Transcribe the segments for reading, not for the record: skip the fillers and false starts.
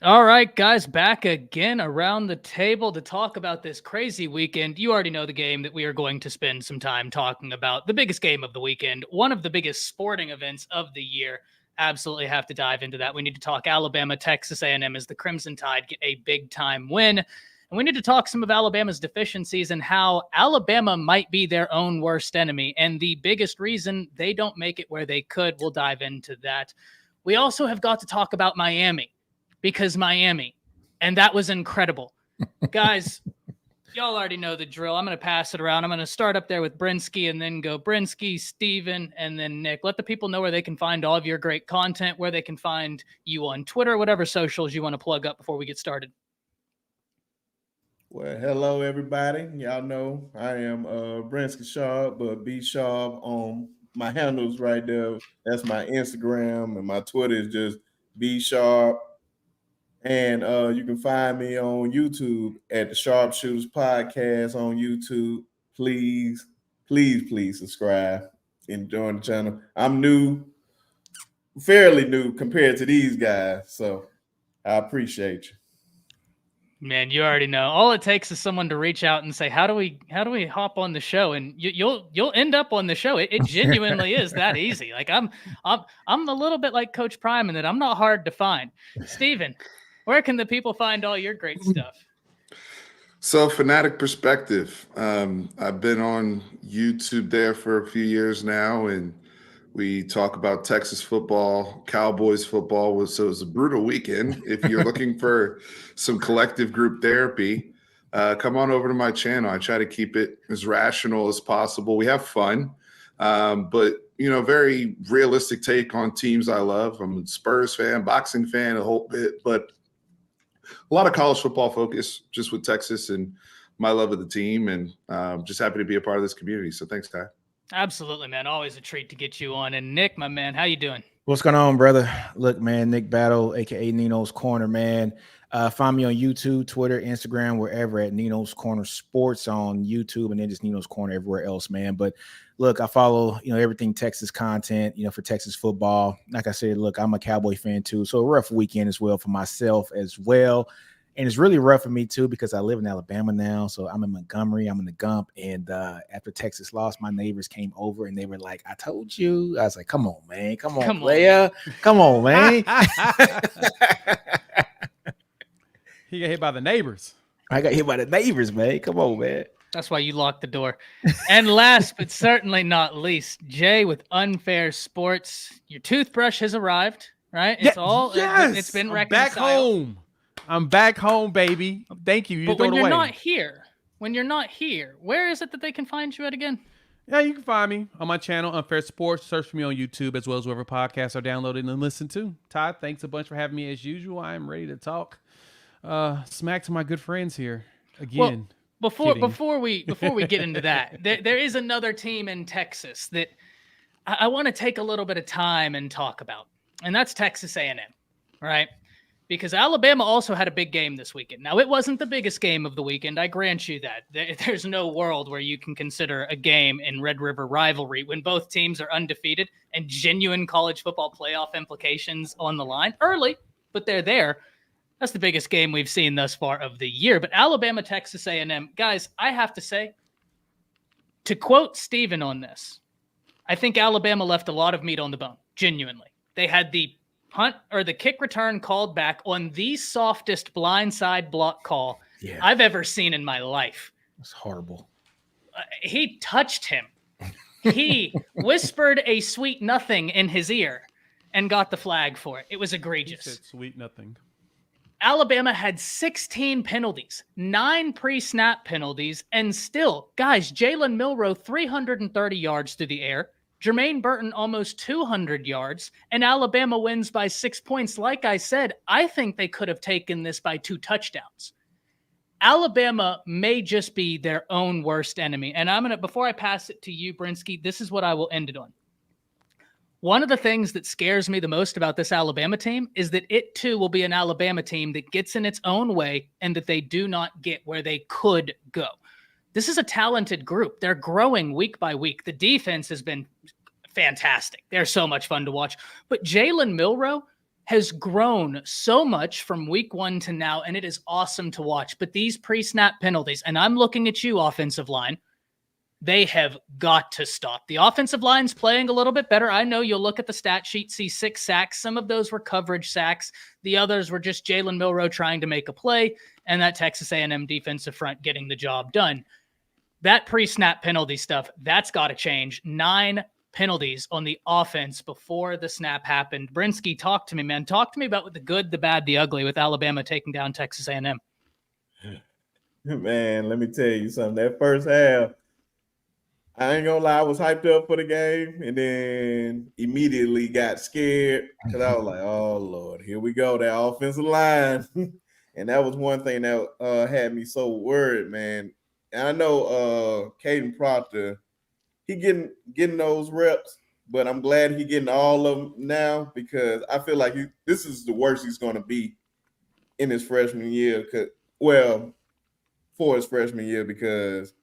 All right, guys, back again around the table to talk about this crazy weekend. You already know the game that we are going to spend some time talking about. The biggest game of the weekend, one of the biggest sporting events of the year. Absolutely have to dive into that. We need to talk Alabama, Texas A&M as the Crimson Tide get a big-time win. And we need to talk some of Alabama's deficiencies and how Alabama might be their own worst enemy and the biggest reason they don't make it where they could. We'll dive into that. We also have got to talk about Miami. Because Miami, and that was incredible. Guys, y'all already know the drill. I'm going to pass it around. I'm going to start up there with Brinsky and then go Brinsky, Steven, and then Nick. Let the people know where they can find all of your great content, where they can find you on Twitter, whatever socials you want to plug up before we get started. Well, hello everybody. Y'all know I am Brinsky Sharp, but B Sharp on my handles right there. That's my Instagram, and my Twitter is just B Sharp. And you can find me on YouTube at the Sharpshooters Podcast on YouTube. Please, please, please subscribe and join the channel. I'm new, fairly new compared to these guys, so I appreciate you. Man, you already know. All it takes is someone to reach out and say, "How do we hop on the show?" And you'll end up on the show. It genuinely is that easy. Like I'm a little bit like Coach Prime in that I'm not hard to find. Steven, where can the people find all your great stuff? So, Fanatic Perspective. I've been on YouTube there for a few years now, and we talk about Texas football, Cowboys football. So it was a brutal weekend. If you're looking for some collective group therapy, come on over to my channel. I try to keep it as rational as possible. We have fun, but very realistic take on teams I love. I'm a Spurs fan, boxing fan, a whole bit, but a lot of college football focus just with Texas and my love of the team, and just happy to be a part of this community. So thanks, Ty. Absolutely, man. Always a treat to get you on. And Nick, my man, how you doing? What's going on, brother? Look, man, Nick Battle, a.k.a. Nino's Corner, man. Find me on YouTube, Twitter, Instagram, wherever at Nino's Corner Sports on YouTube, and then just Nino's Corner everywhere else, man. But look, I follow, everything Texas content, for Texas football. Like I said, look, I'm a Cowboy fan too. So a rough weekend as well for myself as well. And it's really rough for me too because I live in Alabama now. So I'm in Montgomery, I'm in the Gump. And after Texas lost, my neighbors came over and they were like, "I told you." I was like, "Come on, man. Come on, player. Come on, man." He got hit by the neighbors. I got hit by the neighbors, man. Come on, man. That's why you locked the door. And last but certainly not least, Jay with Unfair Sports. Your toothbrush has arrived, right? It's it's been reconciled. Back home. I'm back home, baby. Thank you. But when you're not here, where is it that they can find you at again? Yeah, you can find me on my channel, Unfair Sports. Search for me on YouTube as well as wherever podcasts are downloaded and listened to. Todd, thanks a bunch for having me as usual. I am ready to talk smack to my good friends here again. Well, before we get into that, there is another team in Texas that I want to take a little bit of time and talk about, and that's Texas A&M, right? Because Alabama also had a big game this weekend. Now, it wasn't the biggest game of the weekend. I grant you that. There's no world where you can consider a game in Red River Rivalry when both teams are undefeated and genuine college football playoff implications on the line. Early, but they're there. That's the biggest game we've seen thus far of the year. But Alabama, Texas A&M, guys, I have to say, to quote Steven on this, I think Alabama left a lot of meat on the bone, genuinely. They had the punt or the kick return called back on the softest blindside block call I've ever seen in my life. That's horrible. He touched him. He whispered a sweet nothing in his ear and got the flag for it. It was egregious. He said sweet nothing. Alabama had 16 penalties, 9 pre-snap penalties, and still, guys, Jaylen Milroe 330 yards through the air. Jermaine Burton almost 200 yards, and Alabama wins by 6 points. Like I said, I think they could have taken this by 2 touchdowns. Alabama may just be their own worst enemy. And before I pass it to you, Brinsky, this is what I will end it on. One of the things that scares me the most about this Alabama team is that it too will be an Alabama team that gets in its own way and that they do not get where they could go. This is a talented group. They're growing week by week. The defense has been fantastic. They're so much fun to watch. But Jaylen Milroe has grown so much from week 1 to now, and it is awesome to watch. But these pre-snap penalties, and I'm looking at you, offensive line, they have got to stop. The offensive line's playing a little bit better. I know you'll look at the stat sheet, see 6 sacks. Some of those were coverage sacks. The others were just Jaylen Milroe trying to make a play, and that Texas A&M defensive front getting the job done. That pre-snap penalty stuff, that's got to change. 9 penalties on the offense before the snap happened. Brinsky, talk to me, man. Talk to me about the good, the bad, the ugly with Alabama taking down Texas A&M. Man, let me tell you something. That first half, I ain't gonna lie, I was hyped up for the game and then immediately got scared because I was like, oh, Lord, here we go, that offensive line. And that was one thing that had me so worried, man. And I know Caden Proctor, he getting those reps, but I'm glad he getting all of them now because I feel like this is the worst he's going to be in his freshman year. For his freshman year because,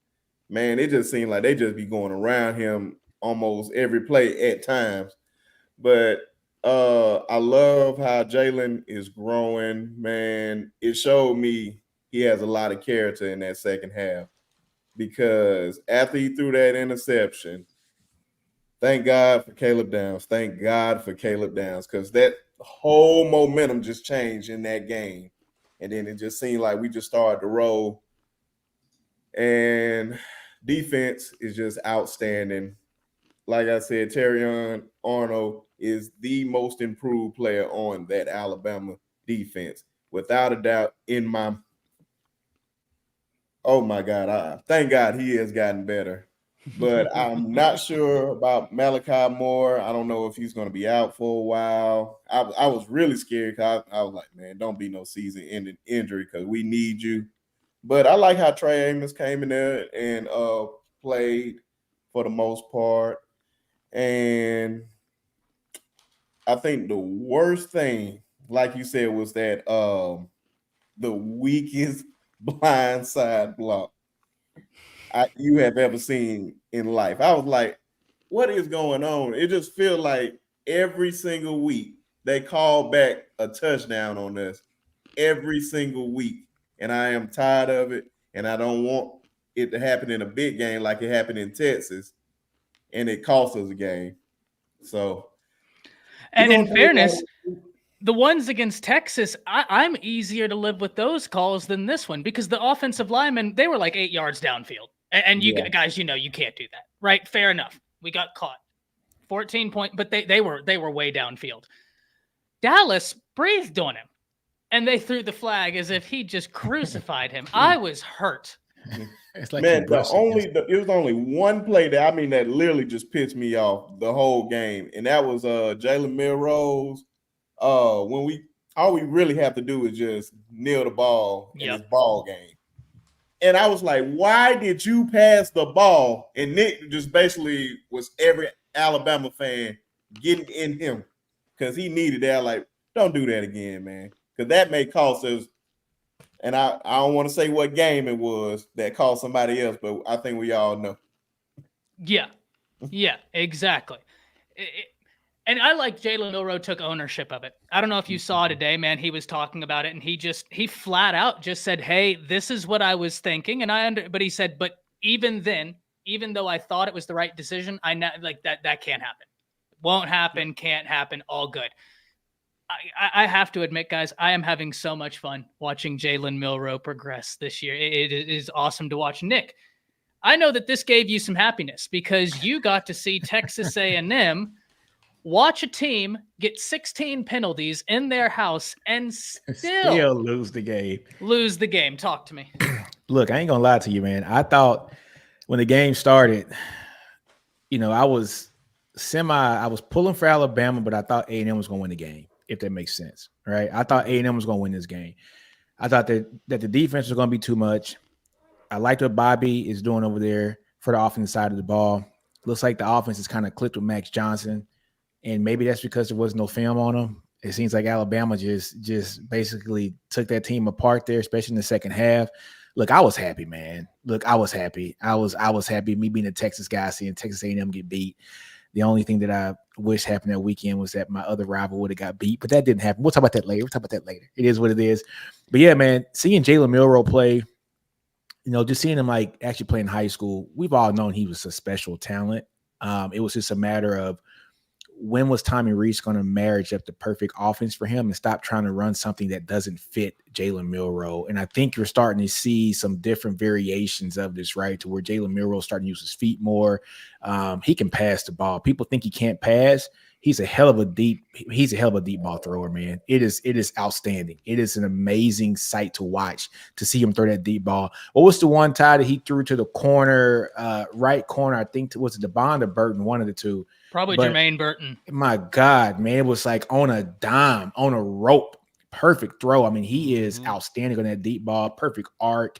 man, it just seemed like they just be going around him almost every play at times. But I love how Jaylen is growing, man. It showed me he has a lot of character in that second half because after he threw that interception, thank God for Caleb Downs. Thank God for Caleb Downs because that whole momentum just changed in that game. And then it just seemed like we just started to roll. And defense is just outstanding. Like I said, Terrion Arnold is the most improved player on that Alabama defense. Without a doubt, oh my God, thank God he has gotten better. But I'm not sure about Malachi Moore. I don't know if he's going to be out for a while. I was really scared because I was like, man, don't be no season-ending injury because we need you. But I like how Trey Amos came in there and played for the most part. And I think the worst thing, like you said, was that the weakest blindside block you have ever seen in life. I was like, what is going on? It just feels like every single week they call back a touchdown on us every single week. And I am tired of it. And I don't want it to happen in a big game like it happened in Texas. And it cost us a game. So. And in fairness, the ones against Texas, I'm easier to live with those calls than this one because the offensive linemen, they were like 8 yards downfield. And you guys, you can't do that, right? Fair enough. We got caught. 14 point, but they were way downfield. Dallas breathed on him. And they threw the flag as if he just crucified him. I was hurt. It's like, man, it was only one play that literally just pissed me off the whole game, and that was Jaylen Milroe's. All we really have to do is just kneel the ball in this ball game. And I was like, why did you pass the ball? And Nick just basically was every Alabama fan getting in him because he needed that. Like, don't do that again, man. Because that may cost us, and I don't want to say what game it was that cost somebody else, but I think we all know. Yeah, exactly. And I like Jaylen Milroe took ownership of it. I don't know if you saw today, man. He was talking about it, and he flat out just said, "Hey, this is what I was thinking." And but he said, "But even then, even though I thought it was the right decision, I know like that can't happen, won't happen, can't happen, all good." I have to admit, guys, I am having so much fun watching Jaylen Milroe progress this year. It is awesome to watch. Nick, I know that this gave you some happiness because you got to see Texas A&M watch a team get 16 penalties in their house and still lose the game. Lose the game. Talk to me. Look, I ain't gonna lie to you, man. I thought when the game started, I was pulling for Alabama, but I thought A&M was gonna win the game. If that makes sense, right? I thought A&M was going to win this game. I thought that the defense was going to be too much. I liked what Bobby is doing over there for the offensive side of the ball. Looks like the offense is kind of clicked with Max Johnson, and maybe that's because there was no film on him. It seems like Alabama just basically took that team apart there, especially in the second half. Look, I was happy, man. I was happy. I was happy. Me being a Texas guy, seeing Texas A&M get beat. The only thing that I wish happened that weekend was that my other rival would have got beat, but that didn't happen. We'll talk about that later. It is what it is. But yeah, man, seeing Jaylen Milroe play, just seeing him like actually play in high school, we've all known he was a special talent. It was just a matter of when was Tommy Rees going to marriage up the perfect offense for him and stop trying to run something that doesn't fit Jaylen Milroe. And I think you're starting to see some different variations of this, right? To where Jaylen Milroe starting to use his feet more. He can pass the ball. People think he can't pass. He's a hell of a deep ball thrower, man. It is outstanding. It is an amazing sight to watch, to see him throw that deep ball. What was the one tie that he threw to the corner, right corner? I think was it the Bond or Burton, one of the two. Probably Jermaine Burton. My God, man, it was like on a dime, on a rope. Perfect throw. I mean, he is outstanding on that deep ball. Perfect arc.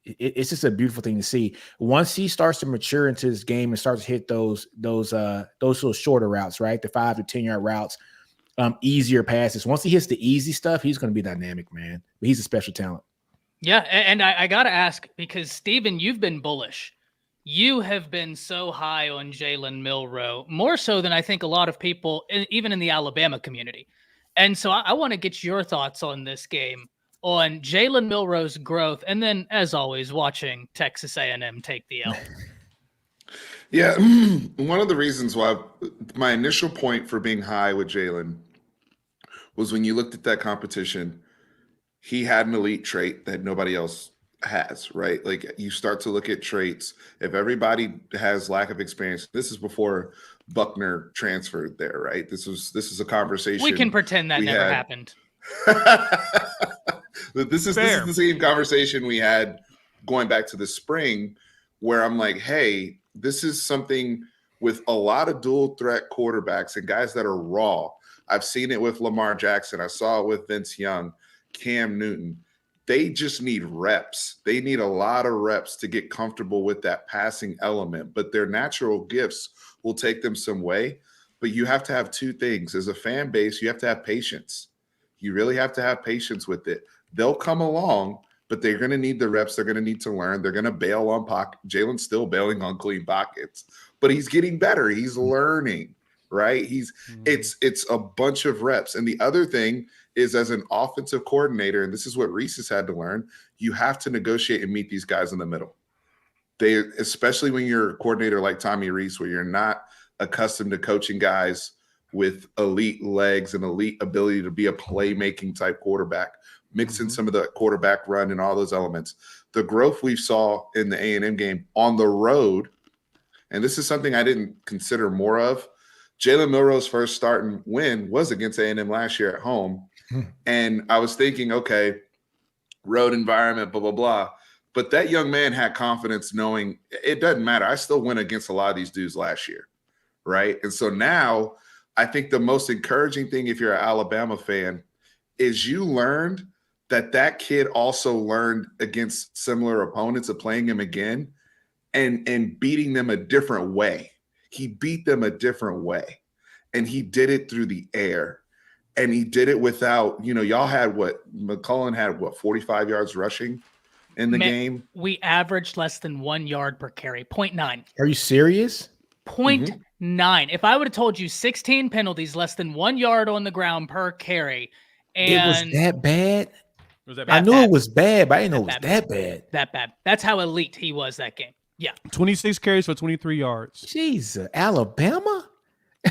It's just a beautiful thing to see. Once he starts to mature into his game and starts to hit those little shorter routes, right? The 5 to 10 yard routes, easier passes. Once he hits the easy stuff, he's going to be dynamic, man. But he's a special talent. Yeah, and I got to ask, because Steven, you've been bullish. You have been so high on Jaylen Milroe, more so than I think a lot of people, even in the Alabama community. And so I want to get your thoughts on this game, on Jaylen Milroe's growth, and then, as always, watching Texas A&M take the L. Yeah, one of the reasons why my initial point for being high with Jaylen was when you looked at that competition, he had an elite trait that nobody else has, right? Like, you start to look at traits. If everybody has lack of experience, this is before Buckner transferred there, right? This is a conversation. We can pretend that never happened. This is the same conversation we had going back to the spring, where I'm like, hey, this is something with a lot of dual threat quarterbacks and guys that are raw. I've seen it with Lamar Jackson. I saw it with Vince Young, Cam Newton. They just need reps. They need a lot of reps to get comfortable with that passing element, but their natural gifts will take them some way. But you have to have two things. As a fan base, you have to have patience. You really have to have patience with it. They'll come along, but they're going to need the reps. They're going to need to learn. They're going to bail on pocket. Jalen's still bailing on clean pockets, but he's getting better. He's learning, right? It's a bunch of reps. And the other thing is, as an offensive coordinator, and this is what Reese has had to learn, you have to negotiate and meet these guys in the middle. Especially when you're a coordinator like Tommy Reese, where you're not accustomed to coaching guys with elite legs and elite ability to be a playmaking type quarterback, mixing some of the quarterback run and all those elements. The growth we saw in the A&M game on the road, and this is something I didn't consider more of, Jaylen Milroe's first start and win was against A&M last year at home. And I was thinking, okay, road environment, blah, blah, blah. But that young man had confidence knowing it doesn't matter. I still went against a lot of these dudes last year, right? And so now I think the most encouraging thing, if you're an Alabama fan, is you learned that kid also learned against similar opponents of playing him again and beating them a different way. He beat them a different way, and he did it through the air. And he did it without, y'all had McCullough had 45 yards rushing in the game? We averaged less than 1 yard per carry, 0.9. Are you serious? 0.9. If I would have told you 16 penalties, less than 1 yard on the ground per carry. And it was that bad? Was that bad? I knew it was bad, but I didn't know it was that bad. That bad. That's how elite he was that game. Yeah. 26 carries for 23 yards. Jesus, Alabama?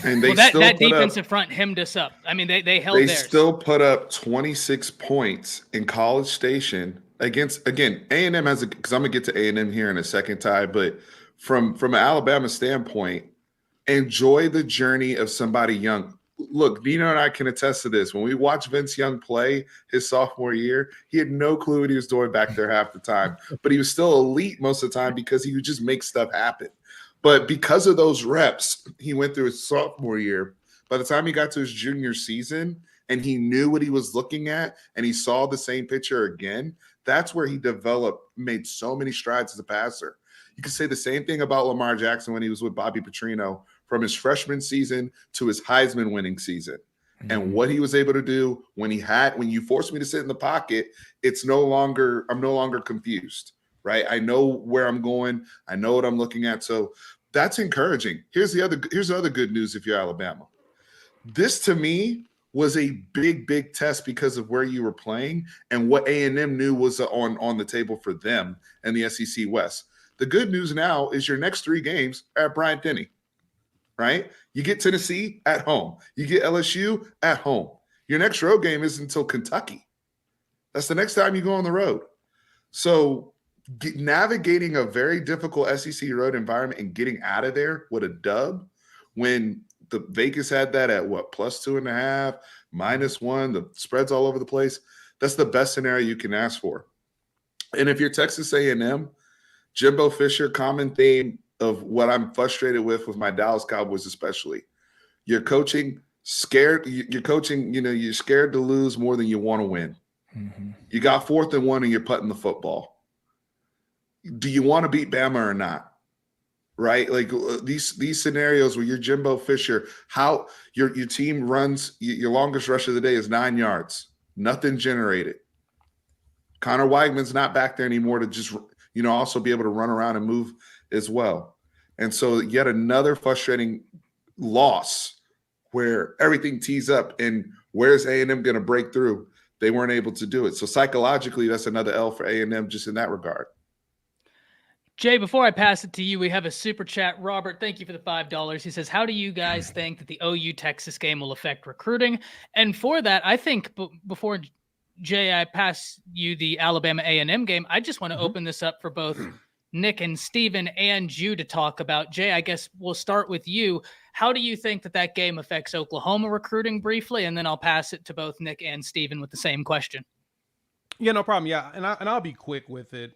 And they that still defensive front hemmed us up. I mean, they held theirs. They still put up 26 points in College Station against, again, A&M has a, because I'm going to get to A&M here in a second, Ty, but from an Alabama standpoint, enjoy the journey of somebody young. Look, Dino and I can attest to this. When we watched Vince Young play his sophomore year, he had no clue what he was doing back there half the time, but he was still elite most of the time because he would just make stuff happen. But because of those reps he went through his sophomore year, by the time he got to his junior season and he knew what he was looking at and he saw the same picture again, that's where he made so many strides as a passer. You could say the same thing about Lamar Jackson when he was with Bobby Petrino, from his freshman season to his Heisman winning season. And what he was able to do when you force me to sit in the pocket, I'm no longer confused, right? I know where I'm going. I know what I'm looking at. So that's encouraging. Here's the other good news if you're Alabama. This to me was a big test because of where you were playing and what A&M knew was on the table for them and the SEC West. The good news now is your next 3 games are at Bryant-Denny, right? You get Tennessee at home. You get LSU at home. Your next road game isn't until Kentucky. That's the next time you go on the road. So navigating a very difficult SEC road environment and getting out of there with a dub when the Vegas had that at what, +2.5, -1, the spread's all over the place. That's the best scenario you can ask for. And if you're Texas A&M, Jimbo Fisher, common theme of what I'm frustrated with my Dallas Cowboys especially. You're coaching scared. You're coaching, you're scared to lose more than you want to win. Mm-hmm. You got 4th and 1 and you're putting the football. Do you want to beat Bama or not? Right? Like these scenarios where you're Jimbo Fisher, how your team runs, your longest rush of the day is 9 yards. Nothing generated. Connor Weigman's not back there anymore to just, also be able to run around and move as well. And so yet another frustrating loss where everything tees up and where's A&M going to break through? They weren't able to do it. So psychologically, that's another L for A&M just in that regard. Jay, before I pass it to you, we have a super chat. Robert, thank you for the $5. He says, how do you guys think that the OU-Texas game will affect recruiting? And for that, I think before, Jay, I pass you the Alabama-A&M game, I just want to open this up for both Nick and Steven and you to talk about. Jay, I guess we'll start with you. How do you think that game affects Oklahoma recruiting briefly? And then I'll pass it to both Nick and Steven with the same question. Yeah, no problem. Yeah, and I'll be quick with it.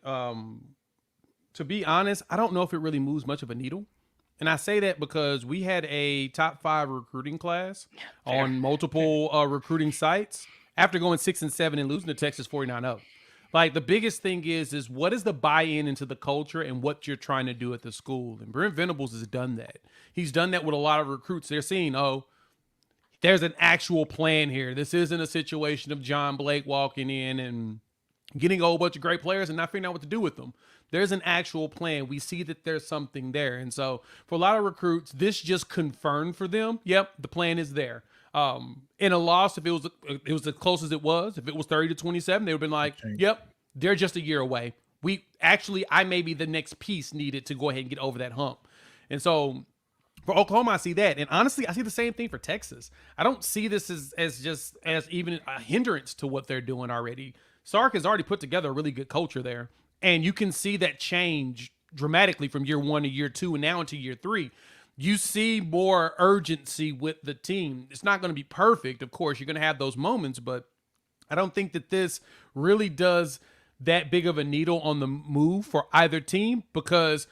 To be honest, I don't know if it really moves much of a needle. And I say that because we had a top 5 recruiting class on multiple recruiting sites after going 6 and 7 and losing to Texas 49-0. Like the biggest thing is what is the buy-in into the culture and what you're trying to do at the school. And Brent Venables has done that. He's done that with a lot of recruits. They're seeing, there's an actual plan here. This isn't a situation of John Blake walking in and getting a whole bunch of great players and not figuring out what to do with them. There's an actual plan. We see that there's something there. And so for a lot of recruits, this just confirmed for them, yep, the plan is there. In a loss, if it was as close as it was, if it was 30-27, they would have been like, yep, they're just a year away. I may be the next piece needed to go ahead and get over that hump. And so for Oklahoma, I see that. And honestly, I see the same thing for Texas. I don't see this as even a hindrance to what they're doing already. Sark has already put together a really good culture there. And you can see that change dramatically from year 1 to year 2 and now into year 3. You see more urgency with the team. It's not going to be perfect. Of course, you're going to have those moments, but I don't think that this really does that big of a needle on the move for either team, because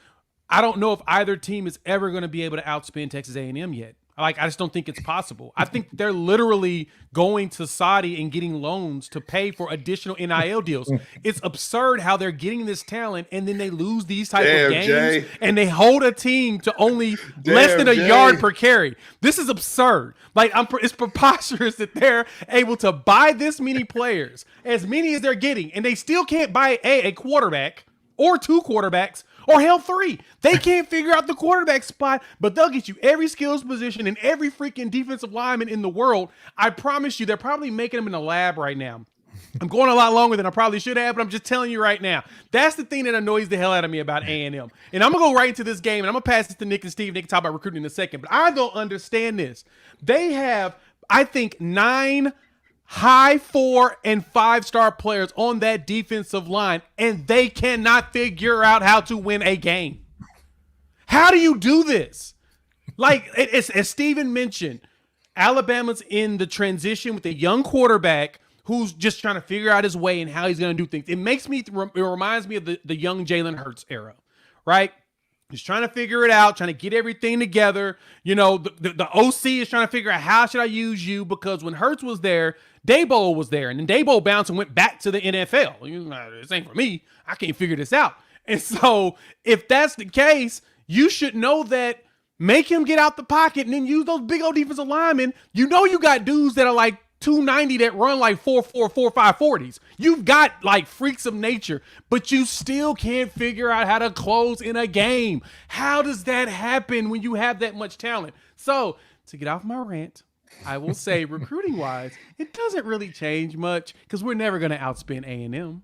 I don't know if either team is ever going to be able to outspend Texas A&M yet. I just don't think it's possible. I think they're literally going to Saudi and getting loans to pay for additional NIL deals. It's absurd how they're getting this talent and then they lose these type of games, Jay. And they hold a team to only less than a yard per carry. This is absurd. It's preposterous that they're able to buy this many players, as many as they're getting, and they still can't buy a quarterback or 2 quarterbacks. Or hell, 3. They can't figure out the quarterback spot, but they'll get you every skills position and every freaking defensive lineman in the world. I promise you, they're probably making them in a lab right now. I'm going a lot longer than I probably should have, but I'm just telling you right now. That's the thing that annoys the hell out of me about A&M. And I'm going to go right into this game, and I'm going to pass this to Nick and Steve. They can talk about recruiting in a second, but I don't understand this. They have, I think, 9 high 4 and 5-star players on that defensive line, and they cannot figure out how to win a game. How do you do this? As Steven mentioned, Alabama's in the transition with a young quarterback who's just trying to figure out his way and how he's going to do things. It reminds me of the young Jaylen Hurts era, right? He's trying to figure it out, trying to get everything together. The OC is trying to figure out, how should I use you? Because when Hurts was there, Daboll was there, and then Daboll bounced and went back to the NFL. This ain't for me. I can't figure this out. And so if that's the case, you should know that. Make him get out the pocket and then use those big old defensive linemen. You got dudes that are like 290 that run like 4.4, 4.5 40s. You've got like freaks of nature, but you still can't figure out how to close in a game. How does that happen when you have that much talent? So to get off my rant, I will say recruiting wise, it doesn't really change much because we're never going to outspend A&M.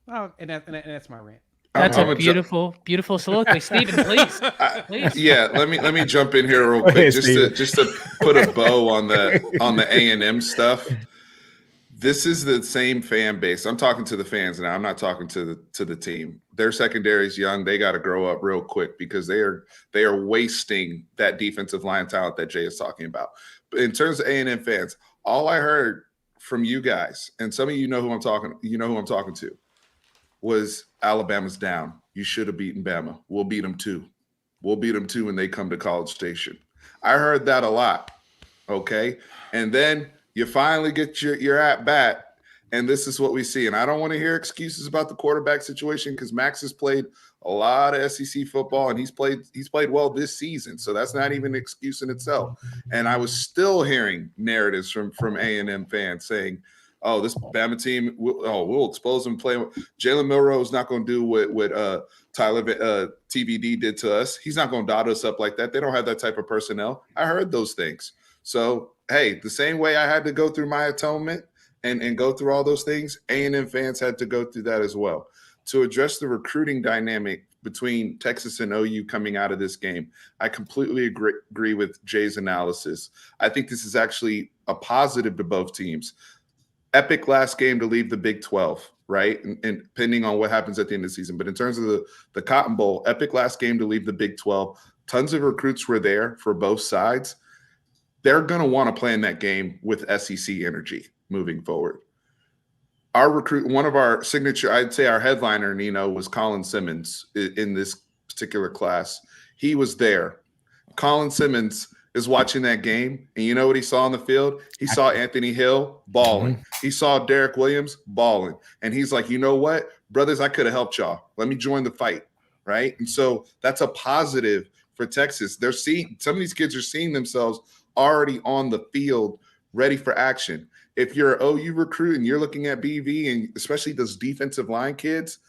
Oh, and that's my rant. That's a beautiful, beautiful soliloquy. Stephen, please. Yeah, let me jump in here real quick, just to put a bow on the A&M stuff. This is the same fan base. I'm talking to the fans now. I'm not talking to the team. Their secondary is young. They got to grow up real quick because they are wasting that defensive line talent that Jay is talking about. But in terms of A&M fans, all I heard from you guys, and some of you know who I'm talking to, was Alabama's down. You should have beaten Bama. We'll beat them too. We'll beat them too when they come to College Station. I heard that a lot. Okay. And then you finally get your at bat, and this is what we see. And I don't want to hear excuses about the quarterback situation because Max has played a lot of SEC football and he's played well this season. So that's not even an excuse in itself. And I was still hearing narratives from A&M fans saying, oh, this Bama team, we'll expose them playing. Jaylen Milroe is not going to do what Tyler TVD did to us. He's not going to dot us up like that. They don't have that type of personnel. I heard those things. So, hey, the same way I had to go through my atonement and go through all those things, A&M fans had to go through that as well. To address the recruiting dynamic between Texas and OU coming out of this game, I completely agree with Jay's analysis. I think this is actually a positive to both teams. Epic last game to leave the Big 12, right? And depending on what happens at the end of the season. But in terms of the Cotton Bowl, epic last game to leave the Big 12. Tons of recruits were there for both sides. They're going to want to play in that game with SEC energy moving forward. One of our signature, I'd say our headliner, Nino, was Colin Simmons in this particular class. He was there. Colin Simmons is watching that game, and you know what he saw on the field? He saw Anthony Hill balling. He saw Derek Williams balling. And he's like, you know what? Brothers, I could have helped y'all. Let me join the fight, right? And so that's a positive for Texas. They're seeing – some of these kids are seeing themselves already on the field, ready for action. If you're an OU recruit and you're looking at BV and especially those defensive line kids,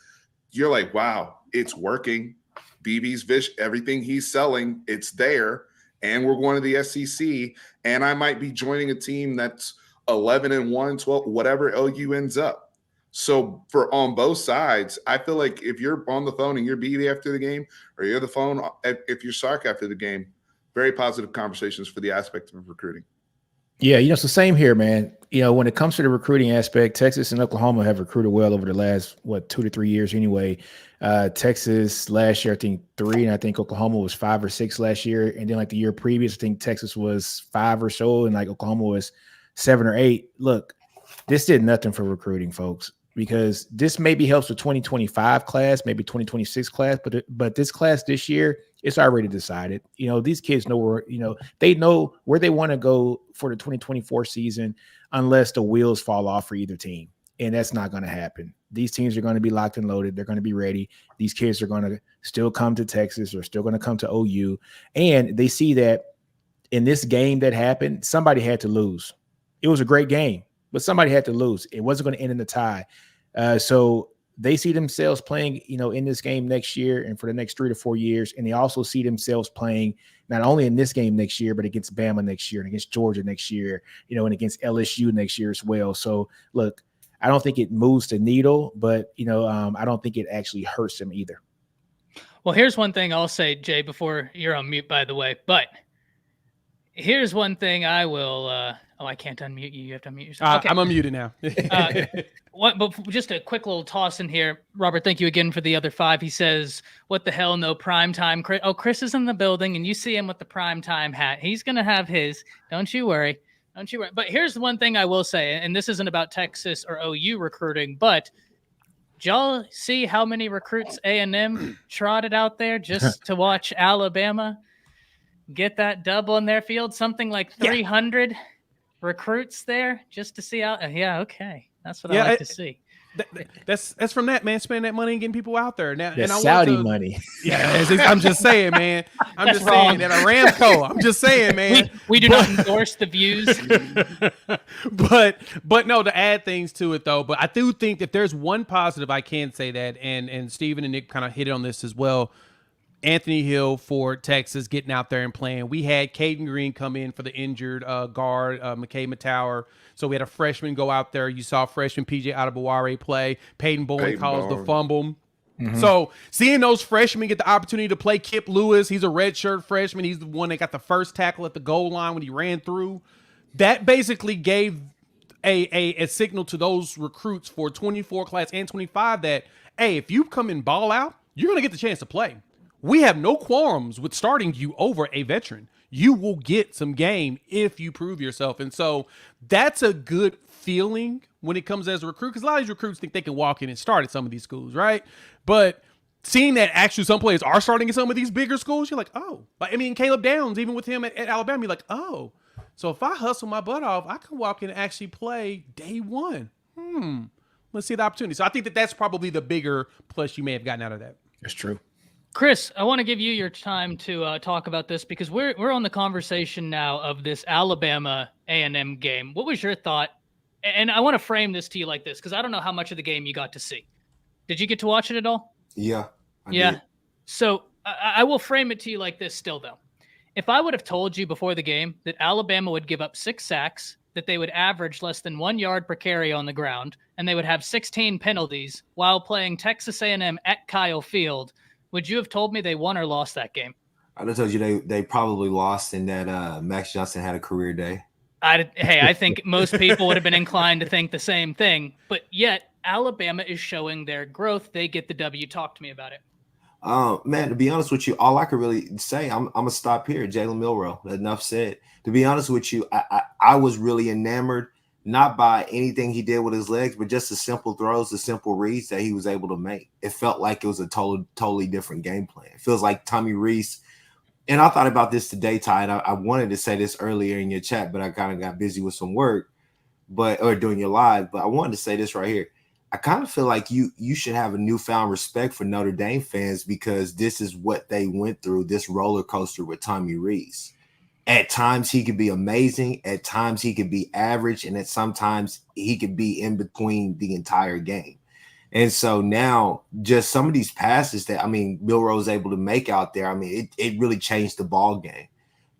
you're like, wow, it's working. BV's everything he's selling, it's there. And we're going to the SEC, and I might be joining a team that's 11-1, 12, whatever OU ends up. So on both sides, I feel like if you're on the phone and you're BB after the game, or you're the phone if you're Sark after the game, very positive conversations for the aspect of recruiting. Yeah, it's the same here, man. When it comes to the recruiting aspect, Texas and Oklahoma have recruited well over the last, 2 to 3 years anyway. Texas last year, I think 3, and I think Oklahoma was 5 or 6 last year. And then like the year previous, I think Texas was 5 or so, and like Oklahoma was 7 or 8. Look, this did nothing for recruiting, folks, because this maybe helps the 2025 class, maybe 2026 class, but this class this year, it's already decided. These kids know where, they know where they want to go for the 2024 season unless the wheels fall off for either team. And that's not going to happen. These teams are going to be locked and loaded. They're going to be ready. These kids are going to still come to Texas. They're still going to come to OU. And they see that in this game that happened, somebody had to lose. It was a great game, but somebody had to lose. It wasn't going to end in a tie. So they see themselves playing, in this game next year and for the next 3 to 4 years. And they also see themselves playing not only in this game next year, but against Bama next year and against Georgia next year, and against LSU next year as well. So look, I don't think it moves the needle, but, I don't think it actually hurts them either. Well, here's one thing I'll say, Jay, before you're on mute, by the way, but here's one thing I will, I can't unmute you. You have to unmute yourself. Okay. I'm unmuted now. But just a quick little toss in here. Robert, thank you again for the other 5. He says, what the hell, no prime time. Chris is in the building, and you see him with the prime time hat. He's going to have his. Don't you worry. But here's the one thing I will say, and this isn't about Texas or OU recruiting, but did y'all see how many recruits A&M trotted out there just to watch Alabama get that dub on their field? Something like 300 recruits there just to see out. Yeah, okay. That's what I like to see. That's from that, man. Spending that money and getting people out there now. That's and I Saudi money. Yeah, I'm just saying, man. I'm That's just saying wrong. that Aramco. I'm just saying, man. We do not endorse the views. but no, to add things to it though. But I do think that there's one positive I can say that, and Steven and Nick kind of hit on this as well. Anthony Hill for Texas getting out there and playing. We had Caden Green come in for the injured guard, McKay Mattower. So we had a freshman go out there. You saw freshman PJ Adebaware play. Peyton Bowen caused the fumble. Mm-hmm. So seeing those freshmen get the opportunity to play, Kip Lewis, he's a redshirt freshman. He's the one that got the first tackle at the goal line when he ran through. That basically gave a signal to those recruits for 24 class and 25 that, hey, if you come and ball out, you're going to get the chance to play. We have no qualms with starting you over a veteran. You will get some game if you prove yourself. And so that's a good feeling when it comes as a recruit, because a lot of these recruits think they can walk in and start at some of these schools, right? But seeing that actually some players are starting at some of these bigger schools, you're like, oh. I mean, Caleb Downs, even with him at Alabama, you're like, oh. So if I hustle my butt off, I can walk in and actually play day one. Let's see the opportunity. So I think that that's probably the bigger plus you may have gotten out of that. That's true. Chris, I want to give you your time to talk about this because we're on the conversation now of this Alabama-A&M game. What was your thought? And I want to frame this to you like this because I don't know how much of the game you got to see. Did you get to watch it at all? Yeah. I did. So I will frame it to you like this still, though. If I would have told you before the game that Alabama would give up 6 sacks, that they would average less than 1 yard per carry on the ground, and they would have 16 penalties while playing Texas A&M at Kyle Field, would you have told me they won or lost that game? I'd have told you they probably lost and that Max Johnson had a career day. I think most people would have been inclined to think the same thing, but yet Alabama is showing their growth. They get the W. Talk to me about it. Man, to be honest with you, all I could really say, I'm going to stop here. Jaylen Milroe, enough said. To be honest with you, I was really enamored, not by anything he did with his legs, but just the simple throws, the simple reads that he was able to make. It felt like it was a totally different game plan. It feels like Tommy Rees. And I thought about this today, Ty, and I wanted to say this earlier in your chat, but I kind of got busy with some work, or doing your live. But I wanted to say this right here. I kind of feel like you should have a newfound respect for Notre Dame fans because this is what they went through, this roller coaster with Tommy Rees. At times he could be amazing, at times he could be average, and at sometimes he could be in between the entire game. And so now just some of these passes that, Milroe was able to make out there, it really changed the ball game.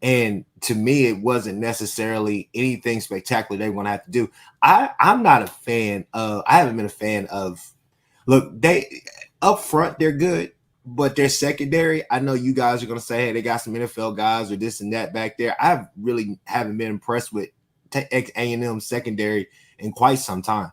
And to me, it wasn't necessarily anything spectacular they were going to have to do. I'm not a fan of – I haven't been a fan of – look, they up front, they're good, but their secondary, I know you guys are going to say, hey, they got some NFL guys or this and that back there. I really haven't been impressed with A&M secondary in quite some time.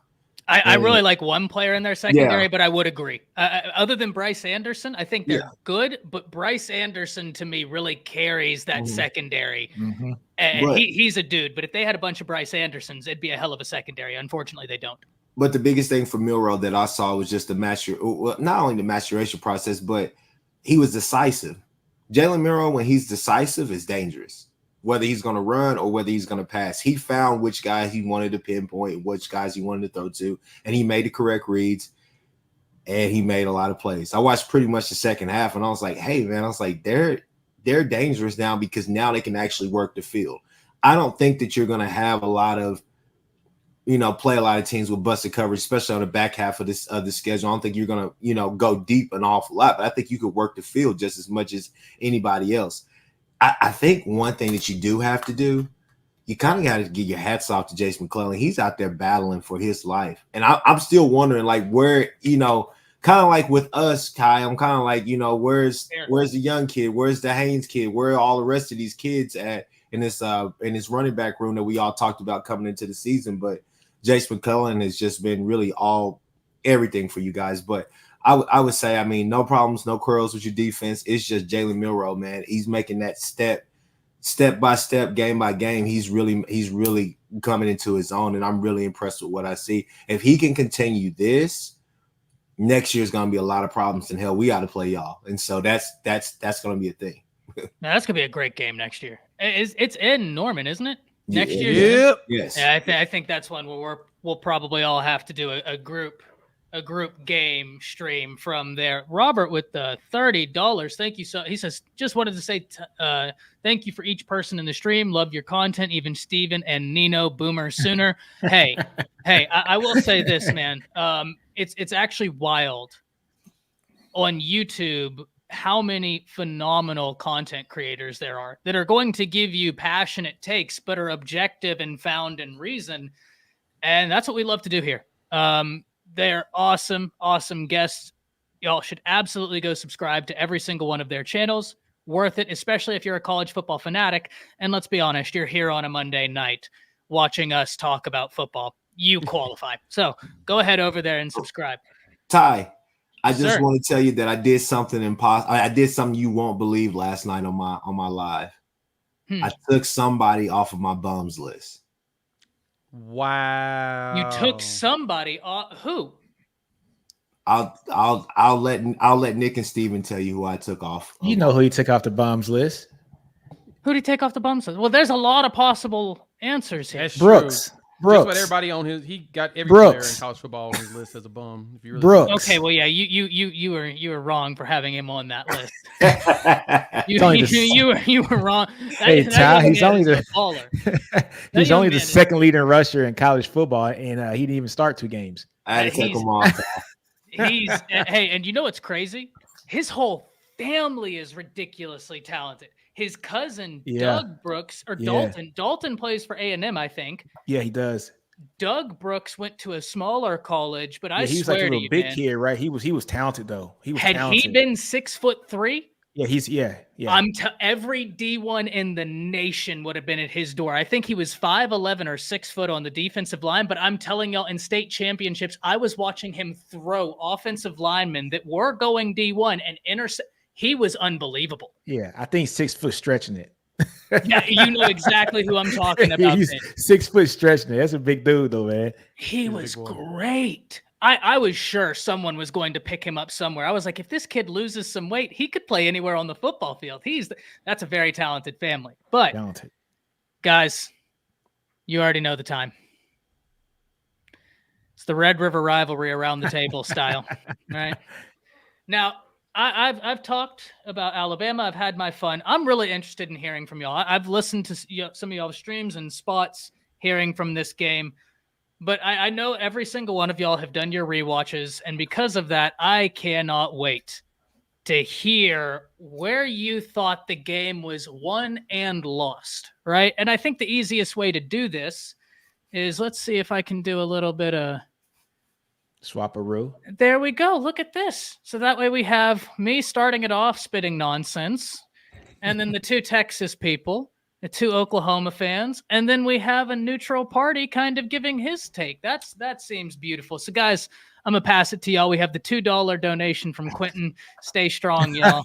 I really like one player in their secondary, but I would agree. Other than Bryce Anderson, I think they're good, but Bryce Anderson to me really carries that secondary. Mm-hmm. And he's a dude, but if they had a bunch of Bryce Andersons, it'd be a hell of a secondary. Unfortunately, they don't. But the biggest thing for Milroe that I saw was just not only the maturation process, but he was decisive. Jaylen Milroe, when he's decisive, is dangerous. Whether he's going to run or whether he's going to pass. He found which guys he wanted to pinpoint, which guys he wanted to throw to, and he made the correct reads, and he made a lot of plays. I watched pretty much the second half, and I was like, hey, man, they're dangerous now because now they can actually work the field. I don't think that you're going to have a lot of, play a lot of teams with busted coverage, especially on the back half of the schedule. I don't think you're going to, go deep an awful lot, but I think you could work the field just as much as anybody else. I think one thing that you do have to do, you kind of got to get your hats off to Jason McClellan. He's out there battling for his life. And I'm still wondering, like, where, kind of like with us, Kai, I'm kind of like, where's the young kid? Where's the Haynes kid? Where are all the rest of these kids at in this running back room that we all talked about coming into the season? But Jason McClellan has just been really everything for you guys. But I would say, no problems, no quarrels with your defense. It's just Jaylen Milroe, man. He's making that step by step, game by game. He's really coming into his own, and I'm really impressed with what I see. If he can continue this, next year's going to be a lot of problems in hell. We got to play y'all, and so that's going to be a thing. Now, that's going to be a great game next year. It's in Norman, isn't it? Next year. Yep. Yes. Yeah, I think that's one where we'll probably all have to do a group a group game stream from there. Robert with the $30. Thank you. So he says, just wanted to say thank you for each person in the stream. Love your content, even Steven and Nino Boomer Sooner. Hey, I will say this, man. It's actually wild on YouTube how many phenomenal content creators there are that are going to give you passionate takes, but are objective and found in reason. And that's what we love to do here. They're awesome guests. Y'all should absolutely go subscribe to every single one of their channels. Worth it, especially if you're a college football fanatic. And let's be honest, you're here on a Monday night watching us talk about football. You qualify. So go ahead over there and subscribe. Ty, I just want to tell you that I did something impossible. I did something you won't believe last night on my live. I took somebody off of my bums list. Wow. You took somebody off. Who? I'll let Nick and Steven tell you who I took off. You know who he took off the bums list. Who did he take off the bums list? Well, there's a lot of possible answers here. That's Brooks. True. Brooks. Just about everybody on his. He got every player in college football on his list as a bum. If you really Brooks. Okay, well, yeah, you were wrong for having him on that list. You were wrong. Hey, Ty, he's only the baller. he's only the second leading rusher in college football, and he didn't even start 2 games. I had to take him off. Hey, and you know what's crazy? His whole family is ridiculously talented. His cousin, Doug Brooks, or Dalton. Dalton plays for A&M, I think. Yeah, he does. Doug Brooks went to a smaller college, but I he was swear like a to little you, big man, kid, right? He was talented though. He was had talented. he been 6'3", Yeah, he's every D1 in the nation would have been at his door. I think he was 5'11" or 6 foot on the defensive line, but I'm telling y'all, in state championships, I was watching him throw offensive linemen that were going D1 and intercept. He was unbelievable. Yeah, I think 6 foot stretching it. Yeah, you know exactly who I'm talking about. He's 6 foot stretching it. That's a big dude, though, man. He was great. I was sure someone was going to pick him up somewhere. I was like, if this kid loses some weight, he could play anywhere on the football field. That's a very talented family. But guys, you already know the time. It's the Red River Rivalry around the table style, right? Now, I've talked about Alabama. I've had my fun. I'm really interested in hearing from y'all. I've listened to some of y'all's streams and spots hearing from this game. But I know every single one of y'all have done your rewatches, and because of that, I cannot wait to hear where you thought the game was won and lost, right? And I think the easiest way to do this is, let's see if I can do a little bit of swap-a-roo. There we go. Look at this. So that way we have me starting it off spitting nonsense, and then the 2 Texas people, the 2 Oklahoma fans, and then we have a neutral party kind of giving his take. That seems beautiful. So guys, I'm gonna pass it to y'all. We have the $2 donation from Quentin. Stay strong, y'all.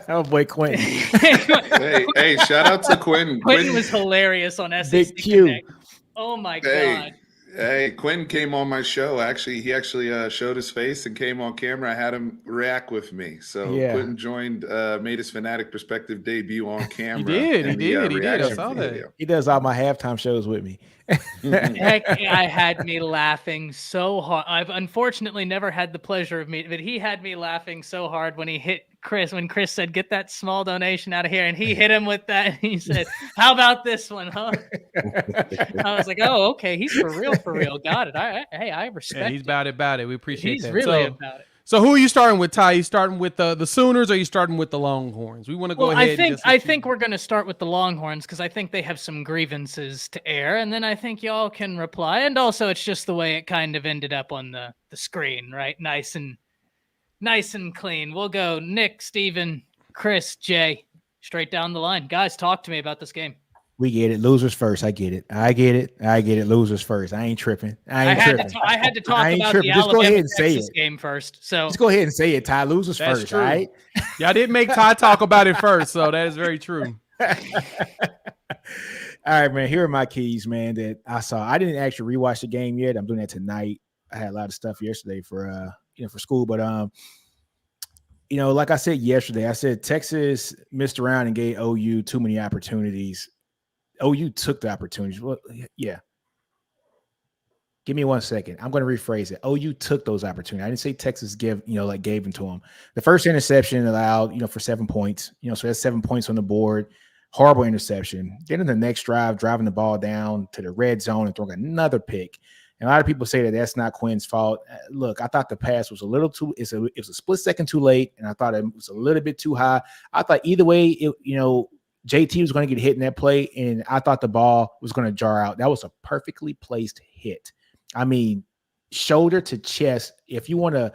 Oh boy, Quentin. hey, shout out to Quentin. Quentin was hilarious on SEC Big Q. Connect. Oh my God. Hey, Quentin came on my show. He actually showed his face and came on camera. I had him react with me. So Quentin joined, made his Fanatic Perspective debut on camera. He did. I saw that. He does all my halftime shows with me. Heck, I had me laughing so hard. I've unfortunately never had the pleasure of meeting, but he had me laughing so hard when he hit Chris, when Chris said, "Get that small donation out of here," and he hit him with that. And he said, "How about this one, huh?" I was like, "Oh, okay, he's for real. Got it. I respect. Yeah, he's about it. We appreciate he's that. Really about it. So who are you starting with, Ty? You starting with the Sooners, or are you starting with the Longhorns? We want to go ahead. I think we're going to start with the Longhorns because I think they have some grievances to air, and then I think y'all can reply. And also, it's just the way it kind of ended up on the screen, right? Nice and clean. We'll go Nick, Steven, Chris, Jay, straight down the line. Guys, talk to me about this game. We get it. Losers first. I get it. Losers first. I ain't tripping. I had to talk about the Alabama-Texas game first. So just go ahead and say it, Ty. Losers first. True. All right. Yeah, I didn't make Ty talk about it first, so that is very true. All right, man. Here are my keys, man, that I saw. I didn't actually rewatch the game yet. I'm doing that tonight. I had a lot of stuff yesterday for school, but like I said yesterday, I said Texas missed around and gave OU too many opportunities. OU took the opportunities. Well, yeah. Give me 1 second. I'm going to rephrase it. OU took those opportunities. I didn't say Texas gave them to them. The first interception allowed, for 7 points, so that's 7 points on the board. Horrible interception. Then in the next drive, driving the ball down to the red zone and throwing another pick. And a lot of people say that that's not Quinn's fault. Look, I thought the pass was a little too, it was a split second too late. And I thought it was a little bit too high. I thought either way, JT was going to get hit in that play. And I thought the ball was going to jar out. That was a perfectly placed hit. I mean, shoulder to chest. If you want to,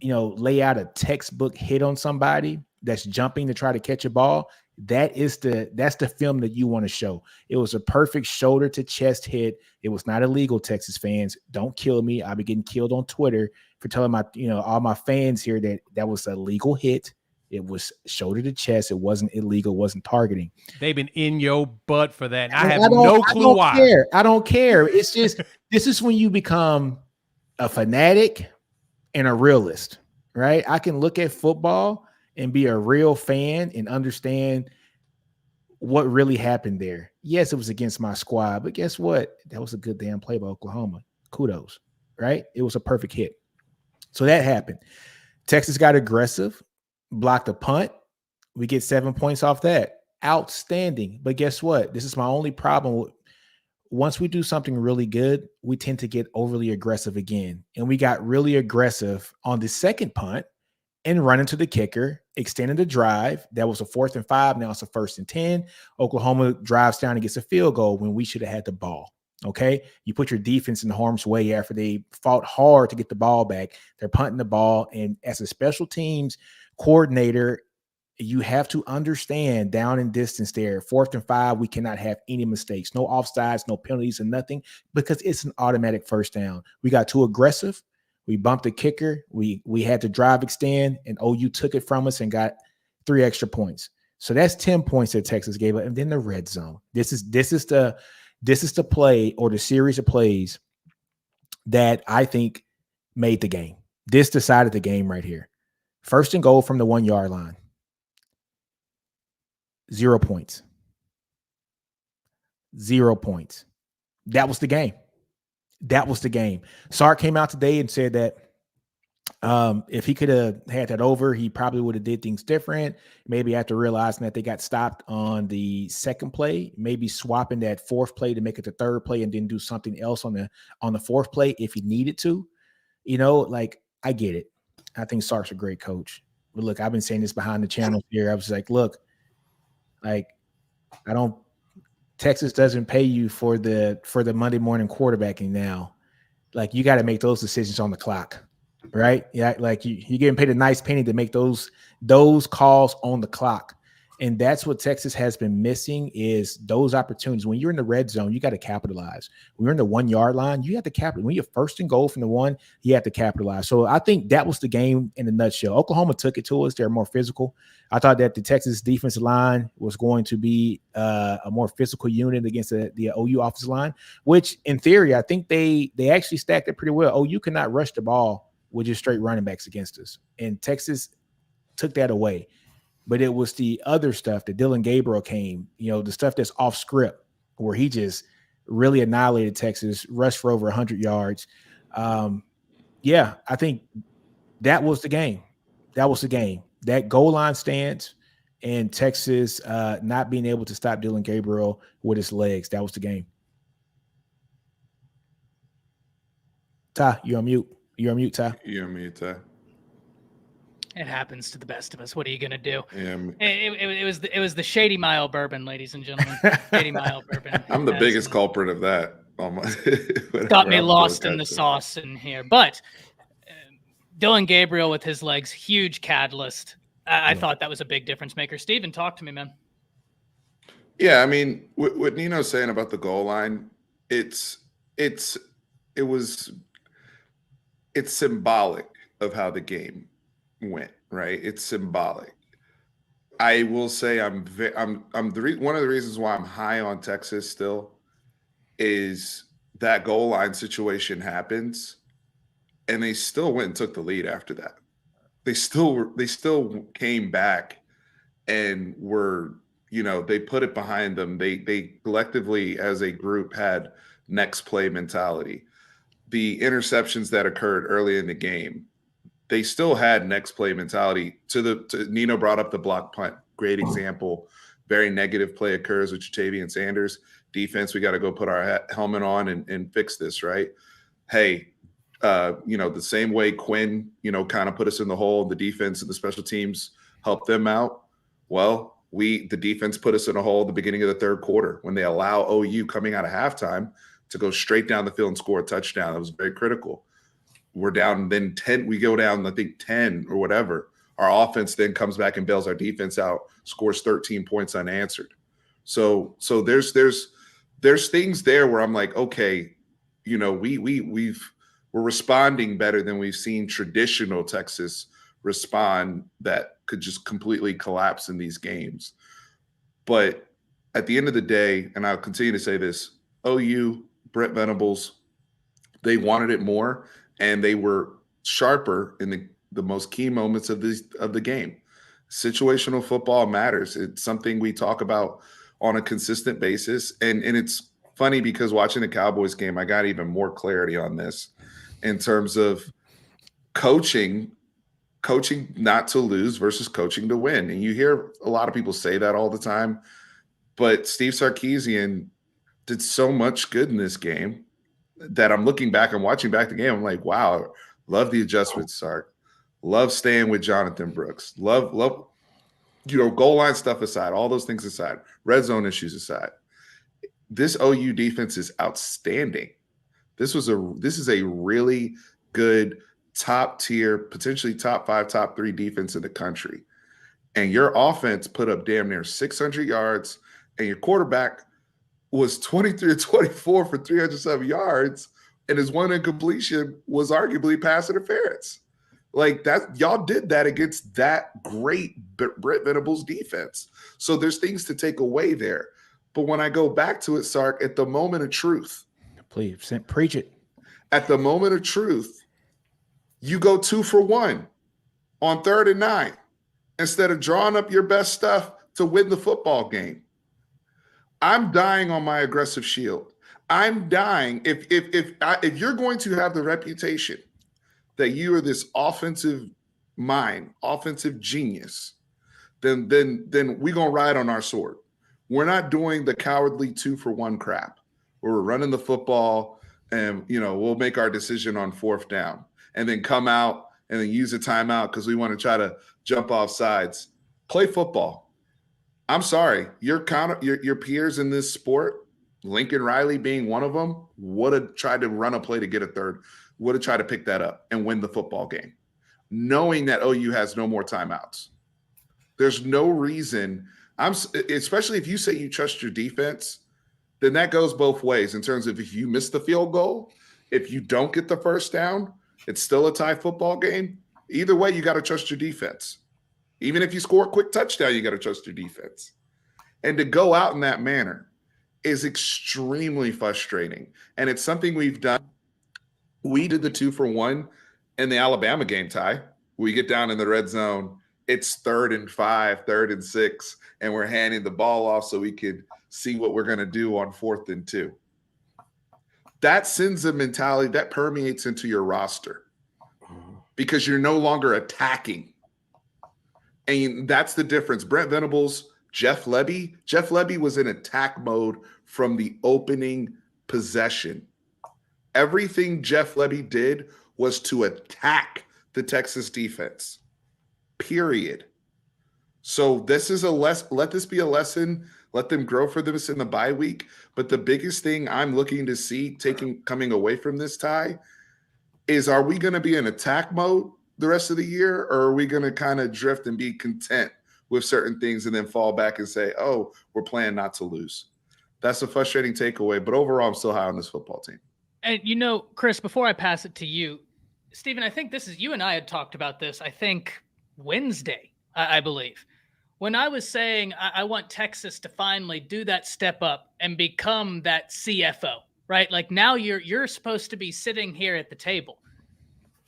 lay out a textbook hit on somebody that's jumping to try to catch a ball, that's the film that you want to show. It was a perfect shoulder to chest hit. It was not illegal, Texas fans. Don't kill me. I'll be getting killed on Twitter for telling all my fans here that was a legal hit. It was shoulder to chest. It wasn't illegal. It wasn't targeting. They've been in your butt for that. I have no clue why. I don't care. It's just, this is when you become a fanatic and a realist, right? I can look at football and be a real fan and understand what really happened there. Yes, it was against my squad, but guess what? That was a good damn play by Oklahoma. Kudos, right? It was a perfect hit. So that happened. Texas got aggressive, blocked a punt. We get 7 points off that. Outstanding. But guess what? This is my only problem. Once we do something really good, we tend to get overly aggressive again. And we got really aggressive on the second punt and run into the kicker, extended the drive. That was a 4th and 5. Now it's a 1st and 10. Oklahoma drives down and gets a field goal when we should have had the ball. Okay. You put your defense in harm's way after they fought hard to get the ball back. They're punting the ball. And as a special teams coordinator, you have to understand down in distance there, 4th and 5, we cannot have any mistakes, no offsides, no penalties and nothing, because it's an automatic first down. We got too aggressive. We bumped the kicker. We had to drive extend, and OU took it from us and got 3 extra points. So that's 10 points that Texas gave up. And then the red zone. This is the play or the series of plays that I think made the game. This decided the game right here. 1st and goal from the 1 yard line. 0 points. 0 points. That was the game. That was the game. Sark came out today and said that if he could have had that over, he probably would have did things different. Maybe after realizing that they got stopped on the second play, maybe swapping that 4th play to make it the 3rd play and then do something else on the 4th play if he needed to. I get it. I think Sark's a great coach. But look, I've been saying this behind the channel here. I was like, look, Texas doesn't pay you for the Monday morning quarterbacking now. You got to make those decisions on the clock, right? Yeah, you're getting paid a nice penny to make those calls on the clock. And that's what Texas has been missing is those opportunities. When you're in the red zone, you got to capitalize. When you're in the 1 yard line, you have to capitalize. When you're 1st and goal from the 1, you have to capitalize. So I think that was the game in a nutshell. Oklahoma took it to us. They're more physical. I thought that the Texas defensive line was going to be a more physical unit against the OU offensive line, which in theory, I think they actually stacked it pretty well. OU cannot rush the ball with just straight running backs against us. And Texas took that away. But it was the other stuff that Dylan Gabriel came, the stuff that's off script where he just really annihilated Texas, rushed for over 100 yards. I think that was the game. That was the game. That goal line stance and Texas not being able to stop Dylan Gabriel with his legs. That was the game. Ty, you're on mute. You're on mute, Ty. You're on mute, Ty. It happens to the best of us. What are you gonna do? Yeah, It was the Shady Mile bourbon, ladies and gentlemen. Shady Mile bourbon. I'm the biggest culprit of that. Got me lost in the sauce in here. But Dylan Gabriel with his legs, huge catalyst. I thought that was a big difference maker. Steven, talk to me, man. Yeah, I mean, what Nino's saying about the goal line, it's symbolic of how the game went, right? It's symbolic. I will say one of the reasons why I'm high on Texas still is that goal line situation happens and they still went and took the lead after that. They still came back and were, they put it behind them. They collectively as a group had next play mentality. the interceptions that occurred early in the game, they still had next play mentality. Nino brought up the block punt. Great example. Very negative play occurs with Ja'Tavion Sanders. Defense, we got to go put our helmet on and fix this, right? Hey, the same way Quinn, kind of put us in the hole, the defense and the special teams helped them out. Well, the defense put us in a hole at the beginning of the third quarter when they allow OU coming out of halftime to go straight down the field and score a touchdown. That was very critical. We're down then 10. We go down, I think 10 or whatever. Our offense then comes back and bails our defense out, scores 13 points unanswered. So there's things there where I'm like, okay, we're responding better than we've seen traditional Texas respond that could just completely collapse in these games. But at the end of the day, and I'll continue to say this, OU, Brent Venables, they wanted it more, and they were sharper in the most key moments of the game. Situational football matters. It's something we talk about on a consistent basis. And it's funny because watching the Cowboys game, I got even more clarity on this in terms of coaching not to lose versus coaching to win. And you hear a lot of people say that all the time, but Steve Sarkisian did so much good in this game that I'm looking back and watching back the game. I'm like, wow, love the adjustments, Sark. Love staying with Jonathan Brooks. Love, goal line stuff aside, all those things aside, red zone issues aside. This OU defense is outstanding. This is a really good top tier, potentially top 5, top 3 defense in the country. And your offense put up damn near 600 yards, and your quarterback was 23-24 for 307 yards, and his one incompletion was arguably pass interference. Like that, y'all did that against that great Brent Venables defense. So there's things to take away there. But when I go back to it, Sark, at the moment of truth, please preach it. At the moment of truth, you go 2 for 1 on 3rd and 9 instead of drawing up your best stuff to win the football game. I'm dying on my aggressive shield. I'm dying if you're going to have the reputation that you are this offensive mind, offensive genius, then we're gonna ride on our sword. We're not doing the cowardly 2 for 1 crap. We're running the football, and we'll make our decision on 4th down, and then come out and then use a timeout because we want to try to jump off sides. Play football. I'm sorry, your peers in this sport, Lincoln Riley being one of them, would have tried to run a play to get a third, would have tried to pick that up and win the football game, knowing that OU has no more timeouts. There's no reason, especially if you say you trust your defense, then that goes both ways in terms of if you miss the field goal, if you don't get the 1st down, it's still a tie football game. Either way, you got to trust your defense. Even if you score a quick touchdown, you got to trust your defense. And to go out in that manner is extremely frustrating. And it's something we've done. We did the 2 for 1 in the Alabama game, Ty. We get down in the red zone. It's 3rd and 5, 3rd and 6, and we're handing the ball off so we could see what we're going to do on 4th and 2. That sends a mentality that permeates into your roster because you're no longer attacking. And that's the difference. Brent Venables, Jeff Lebby was in attack mode from the opening possession. Everything Jeff Lebby did was to attack the Texas defense, period. So this is let this be a lesson. Let them grow for this in the bye week. But the biggest thing I'm looking to see coming away from this tie is, are we going to be in attack mode the rest of the year, or are we going to kind of drift and be content with certain things and then fall back and say, oh, we're playing not to lose? That's a frustrating takeaway. But overall, I'm still high on this football team. And Chris, before I pass it to you, Stephen, I think you and I had talked about this, I think Wednesday, I believe. When I was saying I want Texas to finally do that step up and become that CFO, right? Like now you're supposed to be sitting here at the table.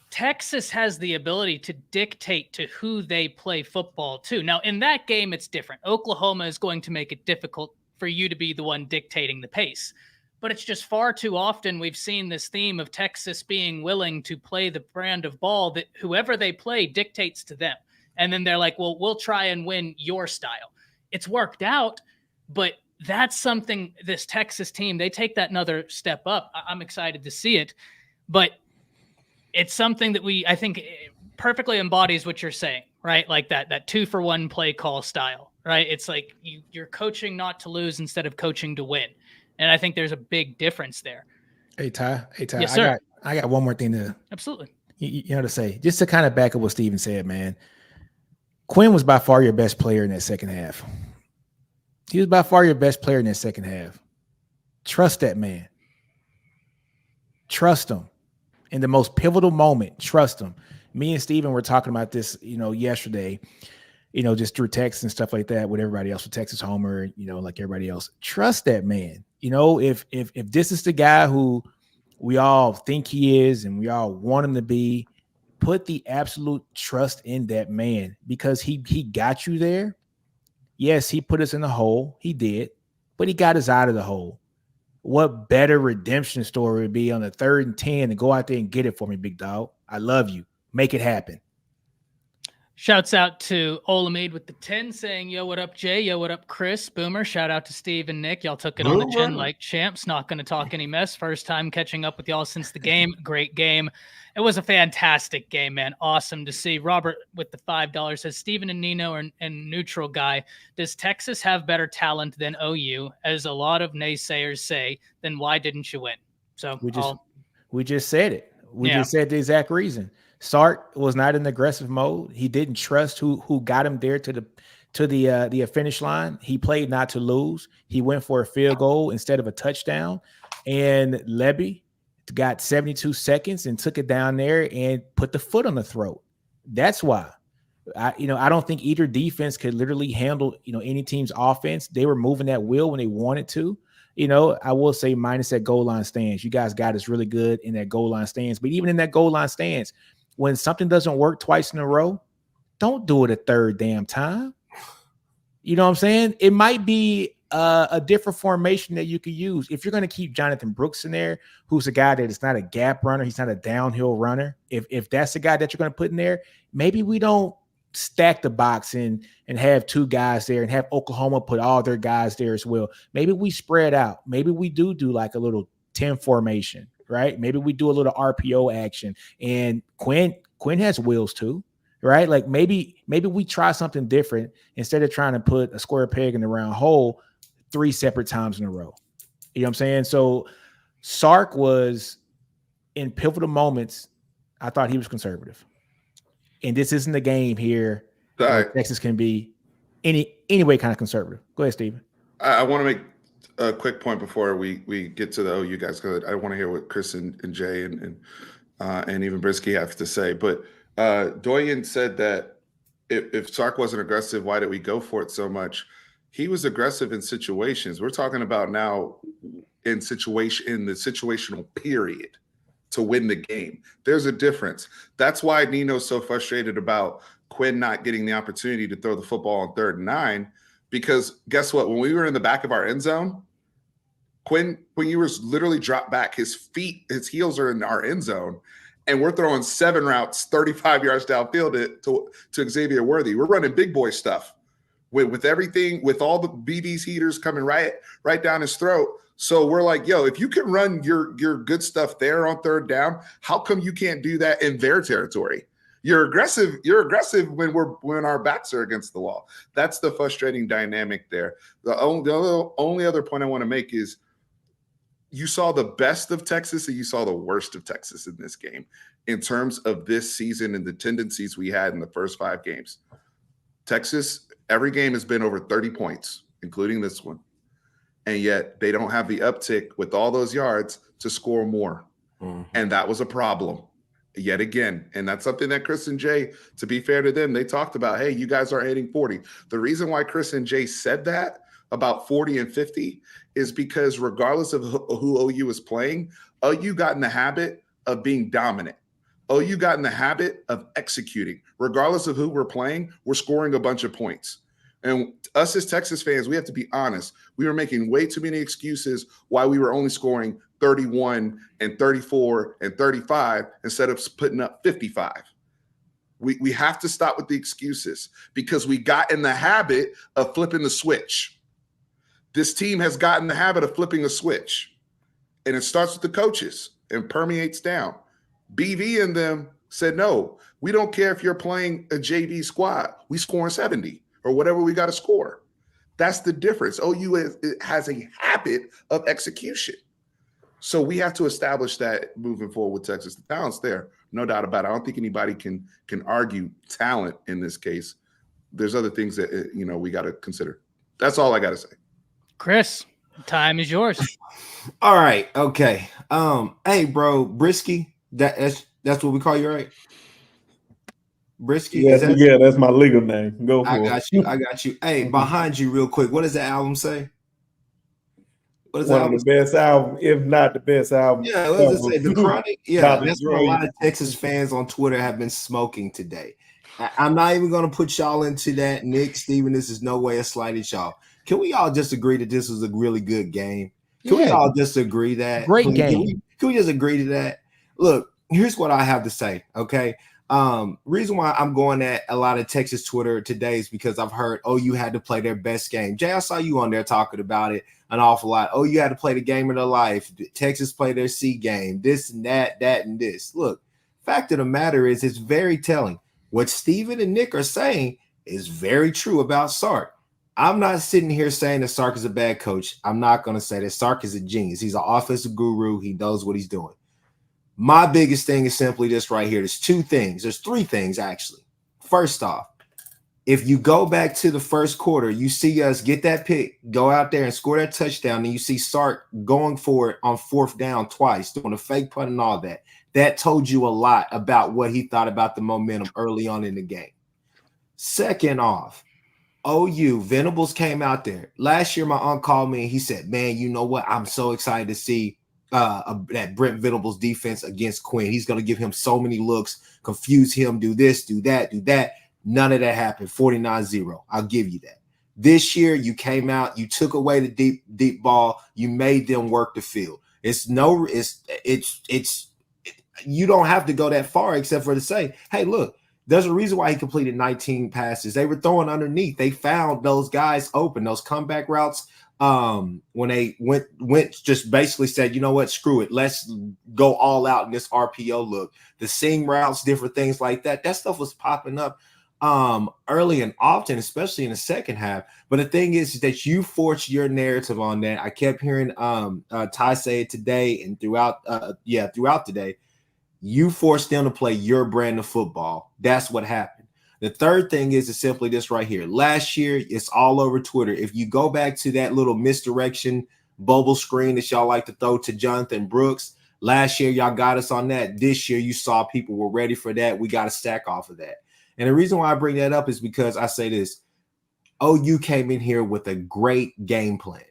Texas has the ability to dictate to who they play football to. Now, in that game, it's different. Oklahoma is going to make it difficult for you to be the one dictating the pace. But it's just far too often we've seen this theme of Texas being willing to play the brand of ball that whoever they play dictates to them. And then they're like, well, we'll try and win your style. It's worked out, but that's something this Texas team, they take that another step up. I'm excited to see it, but it's something that I think perfectly embodies what you're saying, right? Like that 2-for-1 play call style, right? It's like you're coaching not to lose instead of coaching to win. And I think there's a big difference there. Hey, Ty. Yes, sir. I got one more thing to absolutely to say, just to kind of back up what Steven said, man. Quinn was by far your best player in that second half. He was by far your best player in that second half. Trust that man. Trust him. In the most pivotal moment, trust him. Me and Steven were talking about this, yesterday, just through text and stuff like that with everybody else, with Texas Homer, like everybody else. Trust that man. If this is the guy who we all think he is and we all want him to be, put the absolute trust in that man, because he got you there. Yes, he put us in the hole. He did, but he got us out of the hole. What better redemption story would be on the 3rd and 10 to go out there and get it for me, big dog? I love you. Make it happen. Shouts out to Olamide with the 10 saying, yo, what up, Jay? Yo, what up, Chris? Boomer. Shout out to Steve and Nick. Y'all took it on the chin like champs. Not going to talk any mess. First time catching up with y'all since the game. Great game. It was a fantastic game, man. Awesome to see. Robert with the $5 says, Steven and Nino and neutral guy, does Texas have better talent than OU? As a lot of naysayers say, then why didn't you win? So we just said it. We just said the exact reason. Sark was not in aggressive mode. He didn't trust who got him there to the finish line. He played not to lose. He went for a field goal instead of a touchdown. And Lebby got 72 seconds and took it down there and put the foot on the throat. That's why. I don't think either defense could literally handle, any team's offense. They were moving that wheel when they wanted to. I will say minus that goal line stance. You guys got us really good in that goal line stance. But even in that goal line stance, when something doesn't work twice in a row, don't do it a third damn time. You know what I'm saying? It might be a different formation that you could use. If you're going to keep Jonathan Brooks in there, who's a guy that is not a gap runner, he's not a downhill runner. If that's the guy that you're going to put in there, maybe we don't stack the box and have 2 guys there and have Oklahoma put all their guys there as well. Maybe we spread out. Maybe we do like a little 10 formation, right? Maybe we do a little RPO action. And Quinn has wheels too, right? Like maybe we try something different instead of trying to put a square peg in the round hole 3 separate times in a row. You know what I'm saying? So Sark was, in pivotal moments, I thought he was conservative. And this isn't the game here where Texas can be any way kind of conservative. Go ahead, Steven. I want to make a quick point before we get to the OU guys, because I want to hear what Chris and Jay and even Brisky have to say. But Doyen said that if Sark wasn't aggressive, why did we go for it so much? He was aggressive in situations. We're talking about now in the situational period to win the game. There's a difference. That's why Nino's so frustrated about Quinn not getting the opportunity to throw the football on 3rd and 9, because guess what? When we were in the back of our end zone, Quinn Ewers literally dropped back. His heels are in our end zone, and we're throwing 7 routes 35 yards downfield to Xavier Worthy. We're running big boy stuff with everything, with all the BB's heaters coming right down his throat. So we're like, yo, if you can run your good stuff there on 3rd down, how come you can't do that in their territory? You're aggressive when our backs are against the wall. That's the frustrating dynamic there. The only other point I want to make is you saw the best of Texas and you saw the worst of Texas in this game in terms of this season and the tendencies we had in the first 5 games. Texas, every game has been over 30 points, including this one. And yet they don't have the uptick with all those yards to score more. Mm-hmm. And that was a problem yet again. And that's something that Chris and Jay, to be fair to them, they talked about, hey, you guys aren't hitting 40. The reason why Chris and Jay said that about 40 and 50 is because regardless of who OU is playing, OU got in the habit of being dominant. OU got in the habit of executing. Regardless of who we're playing, we're scoring a bunch of points. And us as Texas fans, we have to be honest. We were making way too many excuses why we were only scoring 31 and 34 and 35 instead of putting up 55. We have to stop with the excuses because we got in the habit of flipping the switch. This team has gotten the habit of flipping a switch. And it starts with the coaches and permeates down. BV and them said, no, we don't care if you're playing a JV squad. We scoring 70 or whatever we got to score. That's the difference. OU has a habit of execution. So we have to establish that moving forward with Texas. The talent's there, no doubt about it. I don't think anybody can argue talent in this case. There's other things that we got to consider. That's all I got to say. Chris, time is yours. All right. Okay. Hey, bro, Brisky. That's what we call you, right? Brisky. Yeah, that's my legal name. Go for it. I got you. Hey, behind you, real quick. What does the album say? What is one of the best albums, if not the best album. Yeah, let's just say The Chronic. Yeah, that's what a lot of Texas fans on Twitter have been smoking today. I'm not even going to put y'all into that. Nick, Steven, this is no way a slight at y'all. Can we all just agree that this was a really good game? Can we all just agree that? Great game. Can we just agree to that? Look, here's what I have to say, okay? Reason why I'm going at a lot of Texas Twitter today is because I've heard, you had to play their best game. Jay, I saw you on there talking about it an awful lot. You had to play the game of their life. Texas play their C game, this and that and this. Look, fact of the matter is it's very telling. What Steven and Nick are saying is very true about Sark. I'm not sitting here saying that Sark is a bad coach. I'm not going to say that. Sark is a genius. He's an offensive guru. He knows what he's doing. My biggest thing is simply this right here. There's two things. There's three things, actually. First off, if you go back to the first quarter, you see us get that pick, go out there and score that touchdown, and you see Sark going for it on fourth down twice, doing a fake punt and all that. That told you a lot about what he thought about the momentum early on in the game. Second off, OU, Venables came out there. Last year, my aunt called me and he said, man, you know what? I'm so excited to see that Brent Venables defense against Quinn. He's going to give him so many looks, confuse him, do this, do that, do that. None of that happened. 49-0. I'll give you that. This year, you came out, you took away the deep ball, you made them work the field. You don't have to go that far except for to say, hey, look, there's a reason why he completed 19 passes. They were throwing underneath. They found those guys open, those comeback routes. When they went just basically said, you know what, screw it. Let's go all out in this RPO look. The seam routes, different things like that. That stuff was popping up early and often, especially in the second half. But the thing is that you forced your narrative on that. I kept hearing Ty say it today and throughout today. You forced them to play your brand of football. That's what happened. The third thing is simply this right here. Last year, it's all over Twitter. If you go back to that little misdirection bubble screen that y'all like to throw to Jonathan Brooks, last year y'all got us on that. This year you saw people were ready for that. We got to stack off of that. And the reason why I bring that up is because I say this. OU came in here with a great game plan.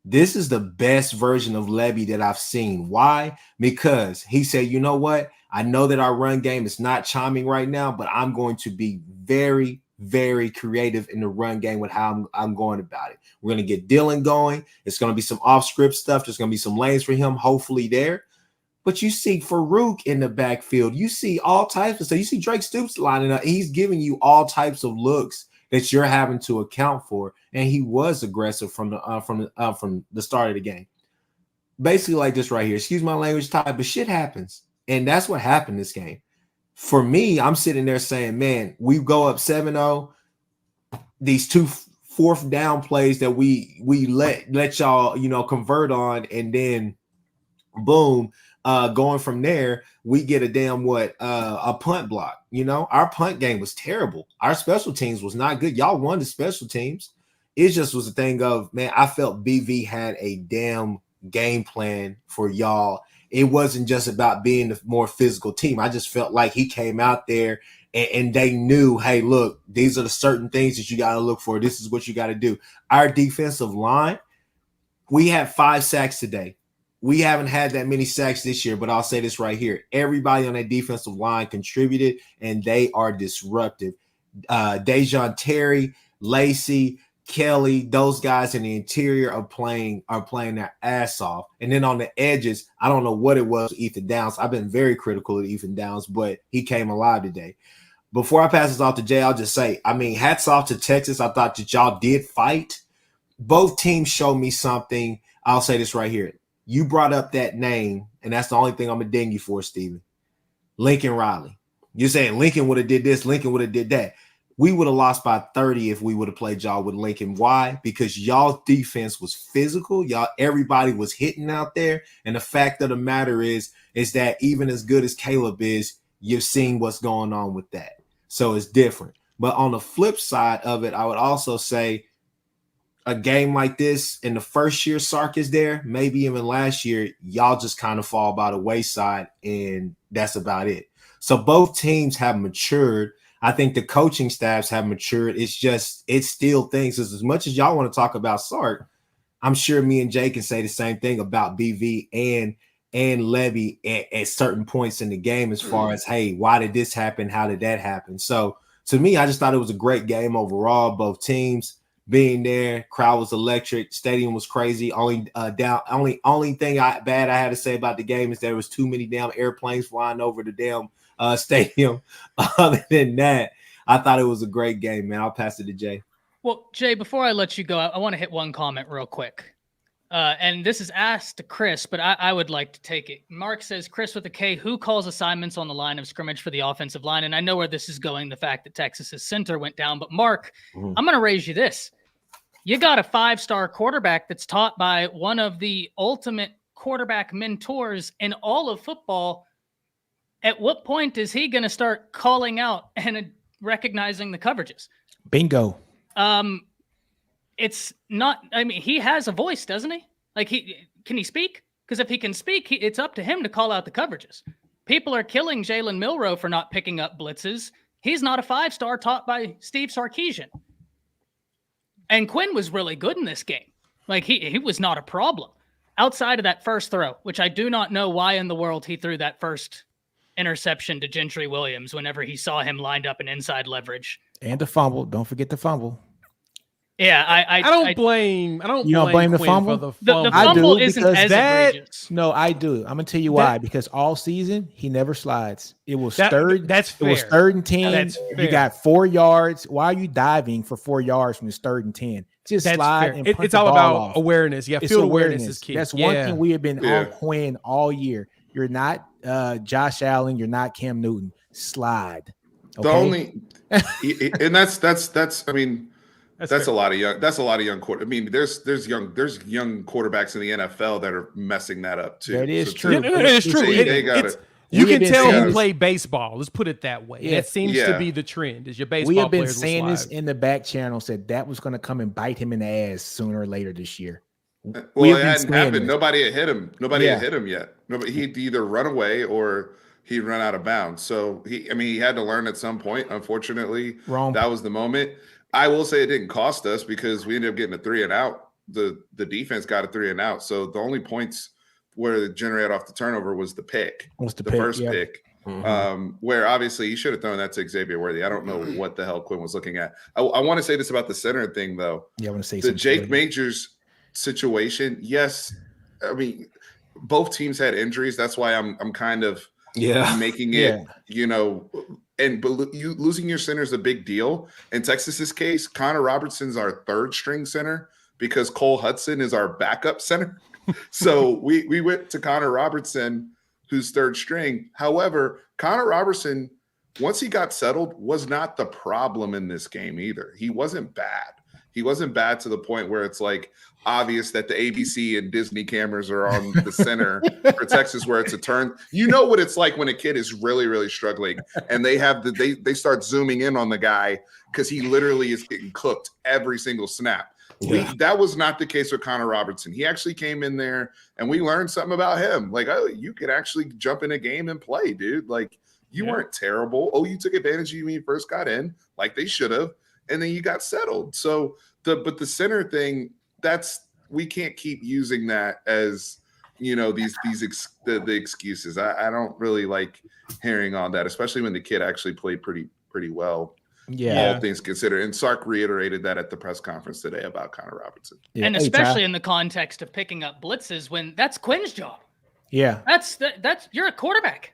This is the best version of Levy that I've seen. Why? Because he said, you know what? I know that our run game is not chiming right now, but I'm going to be very, very creative in the run game with how I'm going about it. We're going to get Dylan going. It's going to be some off-script stuff. There's going to be some lanes for him, hopefully there. But you see Farouk in the backfield. You see all types of stuff. You see Drake Stoops lining up. He's giving you all types of looks that you're having to account for. And he was aggressive from the start of the game. Basically like this right here. Excuse my language, Ty, but shit happens. And that's what happened this game. For me, I'm sitting there saying, man, we go up 7-0. These two fourth down plays that we let y'all, convert on, and then boom, going from there, we get a damn a punt block. Our punt game was terrible. Our special teams was not good. Y'all won the special teams. It just was a thing of, man, I felt BV had a damn game plan for y'all. It wasn't just about being the more physical team. I just felt like he came out there and they knew, hey, look, these are the certain things that you got to look for. This is what you got to do. Our defensive line, we had 5 sacks today. We haven't had that many sacks this year, but I'll say this right here. Everybody on that defensive line contributed, and they are disruptive. Dejon Terry, Lacey, Kelly, those guys in the interior are playing their ass off. And then on the edges, I don't know what it was with Ethan Downs. I've been very critical of Ethan Downs, but he came alive today. Before I pass this off to Jay, I'll just say, I mean, hats off to Texas. I thought that y'all did fight. Both teams showed me something. I'll say this right here. You brought up that name, and that's the only thing I'm going to ding you for, Steven. Lincoln Riley. You're saying Lincoln would have did this, Lincoln would have did that. We would have lost by 30 if we would have played y'all with Lincoln. Why? Because y'all defense was physical. Everybody was hitting out there. And the fact of the matter is that even as good as Caleb is, you've seen what's going on with that. So it's different. But on the flip side of it, I would also say a game like this in the first year Sark is there, maybe even last year, y'all just kind of fall by the wayside, and that's about it. So both teams have matured. I think the coaching staffs have matured. It's still things. As much as y'all want to talk about Sark, I'm sure me and Jay can say the same thing about BV and Levy at certain points in the game as far as, hey, why did this happen? How did that happen? So to me, I just thought it was a great game overall. Both teams being there, crowd was electric, stadium was crazy. Only thing bad I had to say about the game is there was too many damn airplanes flying over the damn stadium. Other than that, I thought it was a great game, man. I'll pass it to Jay. Well, Jay, before I let you go, I want to hit one comment real quick. And this is asked to Chris, but I would like to take it. Mark says, Chris with a K, who calls assignments on the line of scrimmage for the offensive line? And I know where this is going, the fact that Texas's center went down. But Mark, I'm going to raise you this. You got a 5-star quarterback that's taught by one of the ultimate quarterback mentors in all of football. At what point is he going to start calling out and recognizing the coverages? Bingo. It's not, I mean, he has a voice, doesn't he? Like, can he speak? Because if he can speak, it's up to him to call out the coverages. People are killing Jaylen Milroe for not picking up blitzes. He's not a 5-star taught by Steve Sarkisian. And Quinn was really good in this game. Like, he was not a problem. Outside of that first throw, which I do not know why in the world he threw that first interception to Gentry Williams whenever he saw him lined up in inside leverage. And the fumble. Don't forget the fumble. Yeah, I don't blame the Quinn fumble? for the fumble. The fumble isn't because as egregious. No, I do. I'm gonna tell you why. Because all season he never slides. It was third. That's fair. It was 3rd and 10. That's fair. You got 4 yards. Why are you diving for 4 yards when it's 3rd and 10? Just slide and punt it's the all ball about off. awareness. Yeah, field awareness is key. That's one thing we have been on Quinn all year. You're not Josh Allen. You're not Cam Newton. Slide. Okay? The only, and that's. I mean. That's a lot of young quarter. I mean, there's young quarterbacks in the NFL that are messing that up too. That is So true. It's true. You can tell who played baseball. Let's put it that way. Yeah. That seems to be the trend. Is your baseball We have been players saying will this slide. in the back channel, said that was going to come and bite him in the ass sooner or later this year. Well, it hadn't happened. Nobody had hit him. Nobody had hit him yet. He'd either run away or he'd run out of bounds. So he had to learn at some point. Unfortunately, that was the moment. I will say it didn't cost us because we ended up getting a 3 and out. The defense got a 3 and out. So the only points where it generated off the turnover was the pick, the first pick, where obviously he should have thrown that to Xavier Worthy. I don't know what the hell Quinn was looking at. I want to say this about the center thing, though. Yeah, I want to say the Jake Majors situation. Yes, I mean both teams had injuries. That's why I'm kind of making it, but you losing your center is a big deal. In Texas's case, Connor Robertson's our 3rd string center because Cole Hudson is our backup center. So we went to Connor Robertson, who's 3rd string. However, Connor Robertson, once he got settled, was not the problem in this game either. He wasn't bad. He wasn't bad to the point where it's like obvious that the ABC and Disney cameras are on the center for Texas, where it's a turn. You know what it's like when a kid is really, really struggling and they have they start zooming in on the guy because he literally is getting cooked every single snap. That was not the case with Connor Robertson. He actually came in there and we learned something about him. Like, oh, you could actually jump in a game and play, dude. Like, you weren't terrible. Oh, you took advantage of you when you first got in, like they should have. And then you got settled. So but the center thing, we can't keep using that as the excuses. I don't really like hearing all that, especially when the kid actually played pretty well. all things considered. And Sark reiterated that at the press conference today about Connor Robertson. Yeah. And especially in the context of picking up blitzes when that's Quinn's job. Yeah. That's you're a quarterback.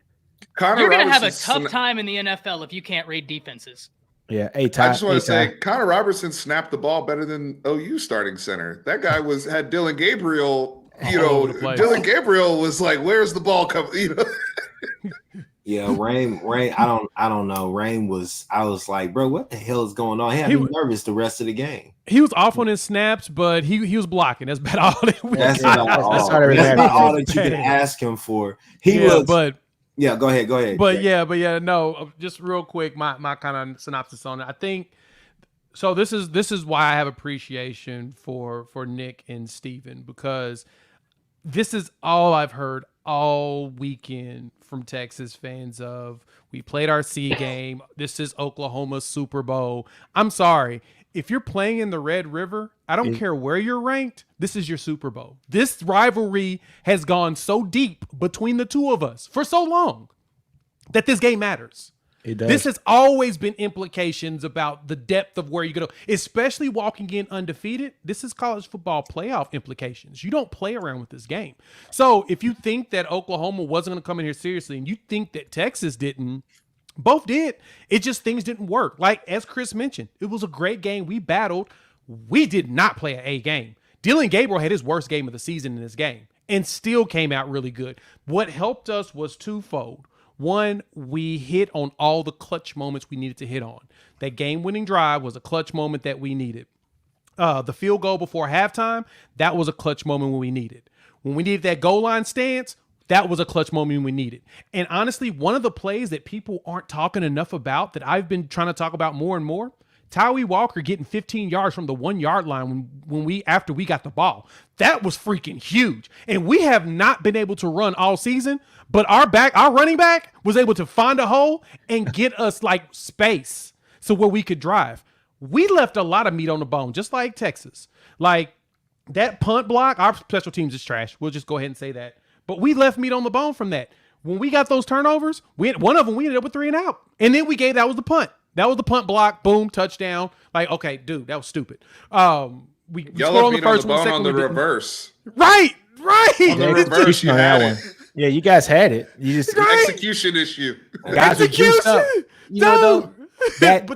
Connor You're going to have a Robertson tough time in the NFL if you can't read defenses. Yeah. Hey, Ty, I just want to say Connor Robertson snapped the ball better than OU starting center. That guy had Dylan Gabriel, Dylan Gabriel was like, where's the ball coming? Yeah, Rain, I don't know. I was like, bro, what the hell is going on? He had me nervous the rest of the game. He was off on his snaps, but he was blocking. That's about all That's about all that you can ask him for. Yeah, go ahead. But no, just real quick, my kind of synopsis on it. I think so. This is why I have appreciation for Nick and Steven, because this is all I've heard all weekend from Texas fans of, we played our C game. This is Oklahoma's Super Bowl. I'm sorry. If you're playing in the Red River, I don't care where you're ranked. This is your Super Bowl. This rivalry has gone so deep between the two of us for so long that this game matters. It does. This has always been implications about the depth of where you go, especially walking in undefeated. This is college football playoff implications. You don't play around with this game. So if you think that Oklahoma wasn't going to come in here seriously and you think that Texas didn't, both did. It just, things didn't work. Like, as Chris mentioned, it was a great game. We battled. We did not play an A game. Dylan Gabriel had his worst game of the season in this game and still came out really good. What helped us was twofold. One, we hit on all the clutch moments we needed to hit on. That game-winning drive was a clutch moment that we needed. The field goal before halftime, that was a clutch moment when we needed. When we needed that goal line stance, that was a clutch moment we needed. And honestly, one of the plays that people aren't talking enough about that I've been trying to talk about more and more, Tyree Walker getting 15 yards from the 1 yard line after we got the ball. That was freaking huge. And we have not been able to run all season, but our running back was able to find a hole and get us like space so where we could drive. We left a lot of meat on the bone, just like Texas. Like that punt block, our special teams is trash. We'll just go ahead and say that. But we left meat on the bone from that. When we got those turnovers, one of them we ended up with 3 and out. And then that was the punt. That was the punt block. Boom, touchdown. Like, okay, dude, that was stupid. We scored on the first one, second on the reverse. Right. On the reverse, you had it. Yeah, you guys had it. You just execution issue. Guys were juiced up. You know, though, that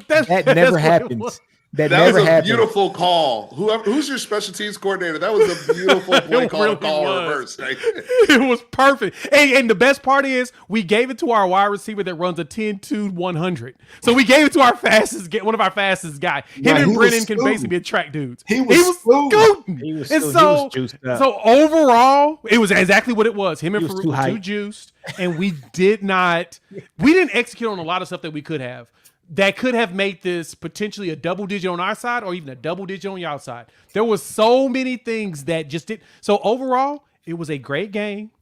never happens. That never was a happened. Beautiful call. Who's your special teams coordinator? That was a beautiful play call. Reverse. It was perfect. And the best part is we gave it to our wide receiver that runs a 10-2-100. So we gave it to one of our fastest guy. Him and Brennan can basically be track dudes. He was scooting. He was juiced up. So overall, it was exactly what it was. Him and Farouk were too juiced, and we didn't execute on a lot of stuff that we could have. That could have made this potentially a double digit on our side or even a double digit on y'all side. There was so many things that just did. So overall, it was a great game.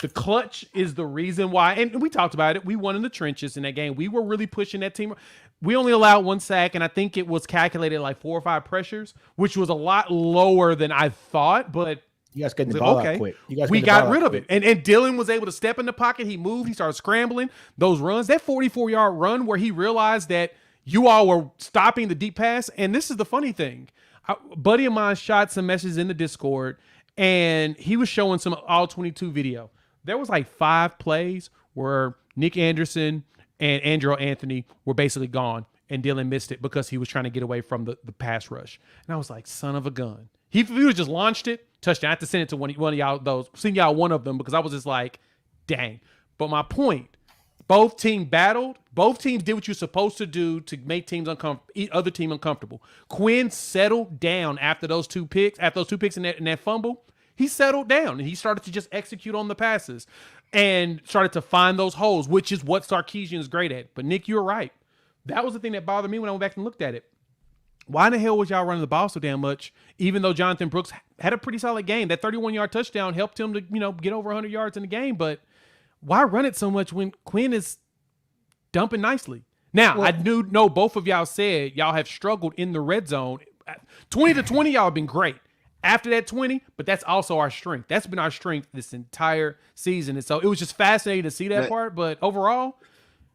The clutch is the reason why. And we talked about it. We won in the trenches in that game. We were really pushing that team. We only allowed 1 sack, and I think it was calculated like 4 or 5 pressures, which was a lot lower than I thought, but you guys getting the ball out quick. We got rid of it. And Dylan was able to step in the pocket. He moved. He started scrambling. Those runs, that 44-yard run where he realized that you all were stopping the deep pass. And this is the funny thing. A buddy of mine shot some messages in the Discord, and he was showing some All-22 video. There was like 5 plays where Nick Anderson and Andrew Anthony were basically gone, and Dylan missed it because he was trying to get away from the pass rush. And I was like, son of a gun. He would have just launched it, touchdown. I have to send it to one of y'all, send y'all one of them, because I was just like, dang. But my point, both teams battled. Both teams did what you're supposed to do to make other team uncomfortable. Quinn settled down after those 2 picks, and that fumble. He settled down, and he started to just execute on the passes and started to find those holes, which is what Sarkisian is great at. But, Nick, you're right. That was the thing that bothered me when I went back and looked at it. Why in the hell was y'all running the ball so damn much, even though Jonathan Brooks had a pretty solid game? That 31-yard touchdown helped him to, get over 100 yards in the game, but why run it so much when Quinn is dumping nicely? Now, I know both of y'all said y'all have struggled in the red zone. 20-20, y'all have been great. After that 20, but that's also our strength. That's been our strength this entire season. And so it was just fascinating to see that part, but overall,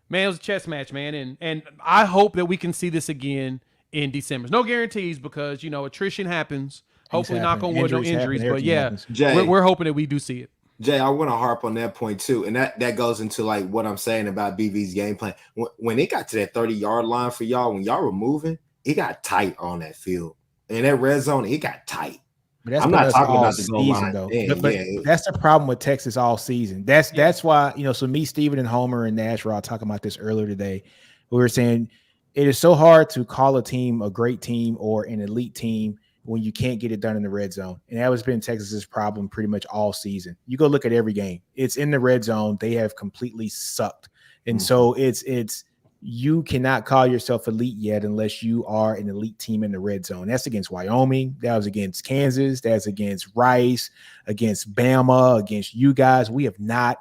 Man, it was a chess match, man, and I hope that we can see this again in December. No guarantees because attrition happens. Hopefully, knock on wood, no injuries. But yeah, Jay, we're hoping that we do see it. Jay, I want to harp on that point too, and that goes into like what I'm saying about BV's game plan. When it got to that 30-yard line for y'all, when y'all were moving, it got tight on that field. In that red zone, it got tight. But that's I'm not talking about the goal season, line though. then, But yeah. that's the problem with Texas all season. That's why, so me, Steven, and Homer and Nash were all talking about this earlier today. We were saying it is so hard to call a team a great team or an elite team when you can't get it done in the red zone. And that has been Texas's problem pretty much all season. You go look at every game. It's in the red zone. They have completely sucked. And so it's you cannot call yourself elite yet unless you are an elite team in the red zone. That's against Wyoming. That was against Kansas. That's against Rice, against Bama, against you guys. We have not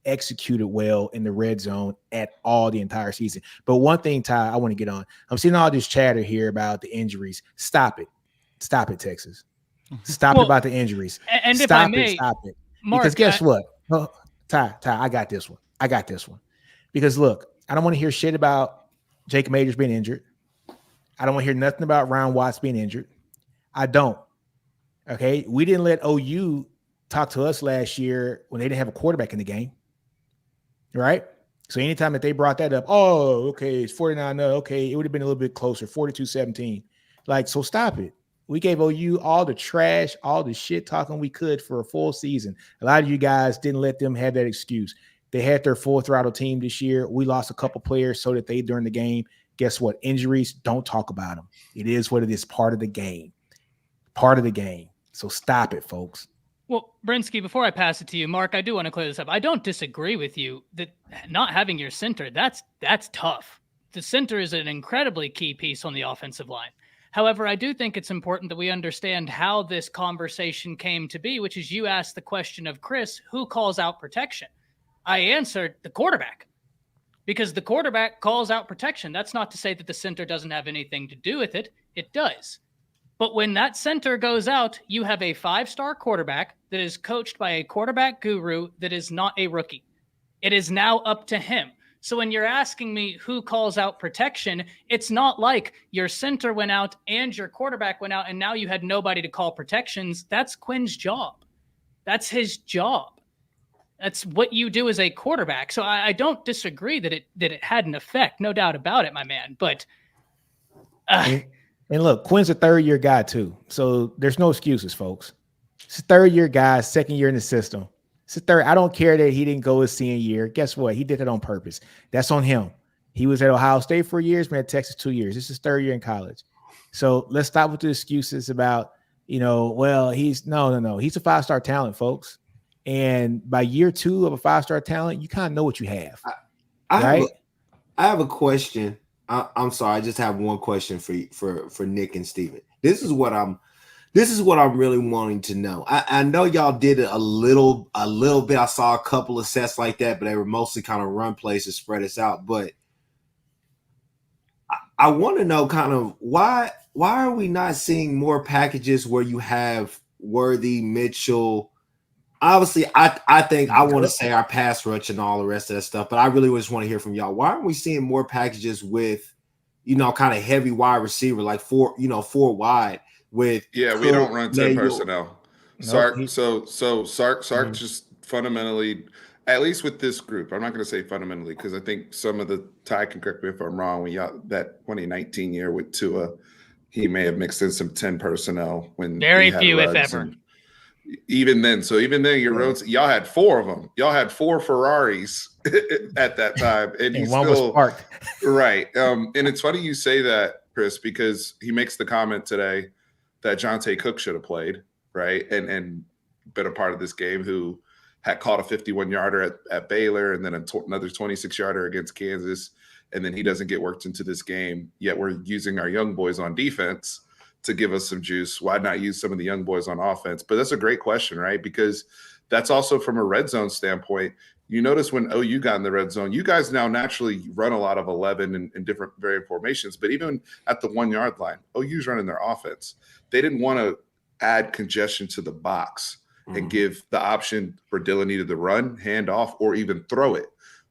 executed well in the red zone at all the entire season. But one thing, Ty, I want to get on. I'm seeing all this chatter here about the injuries. Stop it. Stop it, Texas. Stop it about the injuries. And stop if I may, stop it. Mark, because guess what? Ty, I got this one. Because look, I don't want to hear shit about Jacob Majors being injured. I don't want to hear nothing about Ryan Watts being injured. I don't. Okay. We didn't let OU talk to us last year when they didn't have a quarterback in the game. Right. So anytime that they brought that up, okay, it's 49. Okay. It would have been a little bit closer, 42-17. Like, so stop it. We gave OU all the trash, all the shit talking we could for a full season. A lot of you guys didn't let them have that excuse. They had their full throttle team this year. We lost a couple players so that they during the game. Guess what? Injuries, don't talk about them. It is what it is, part of the game. Part of the game. So stop it, folks. Well, Brinsky, before I pass it to you, Mark, I do want to clear this up. I don't disagree with you that not having your center, that's tough. The center is an incredibly key piece on the offensive line. However, I do think it's important that we understand how this conversation came to be, which is you asked the question of Chris, who calls out protection? I answered the quarterback because the quarterback calls out protection. That's not to say that the center doesn't have anything to do with it. It does. But when that center goes out, you have a 5-star quarterback that is coached by a quarterback guru that is not a rookie. It is now up to him. So when you're asking me who calls out protection, it's not like your center went out and your quarterback went out and now you had nobody to call protections. That's Quinn's job. That's his job. That's what you do as a quarterback. So I don't disagree that it had an effect. No doubt about it, my man. But and look, Quinn's a third-year guy too. So there's no excuses, folks. It's a third-year guy, second year in the system. It's a third. I don't care that he didn't go his senior year. Guess what? He did it on purpose. That's on him. He was at Ohio State for years, been at Texas 2 years. This is his third year in college. So let's stop with the excuses about, well, he's no. He's a 5-star talent, folks. And by year 2 of a 5-star talent, you kind of know what you have. I have a question. I'm sorry. I just have one question for Nick and Steven. This is what I'm really wanting to know. I know y'all did it a little bit. I saw a couple of sets like that, but they were mostly kind of run plays to spread us out. But I want to know kind of why are we not seeing more packages where you have Worthy, Mitchell? Obviously, I think I want to say our pass rush and all the rest of that stuff, but I really just want to hear from y'all. Why aren't we seeing more packages with, kind of heavy wide receiver, like 4 wide with? Yeah, we don't run 10 personnel. Sark, Nope. so Sark just fundamentally, at least with this group, I'm not going to say fundamentally because I think some of the Ty can correct me if I'm wrong. When that 2019 year with Tua, he may have mixed in some 10 personnel when very few, if ever. Even then, your roads, y'all had 4 of them. Y'all had 4 Ferraris at that time, and one was parked. Right. And it's funny you say that, Chris, because he makes the comment today that Jonte Cook should have played, right, and been a part of this game, who had caught a 51-yarder at Baylor and then another 26-yarder against Kansas, and then he doesn't get worked into this game. Yet we're using our young boys on defense to give us some juice. Why not use some of the young boys on offense? But that's a great question, right? Because that's also from a red zone standpoint. You notice when OU got in the red zone, you guys now naturally run a lot of 11 in different variant formations. But even at the 1-yard line, OU's running their offense. They didn't want to add congestion to the box and give the option for Dylan either to run, hand off, or even throw it.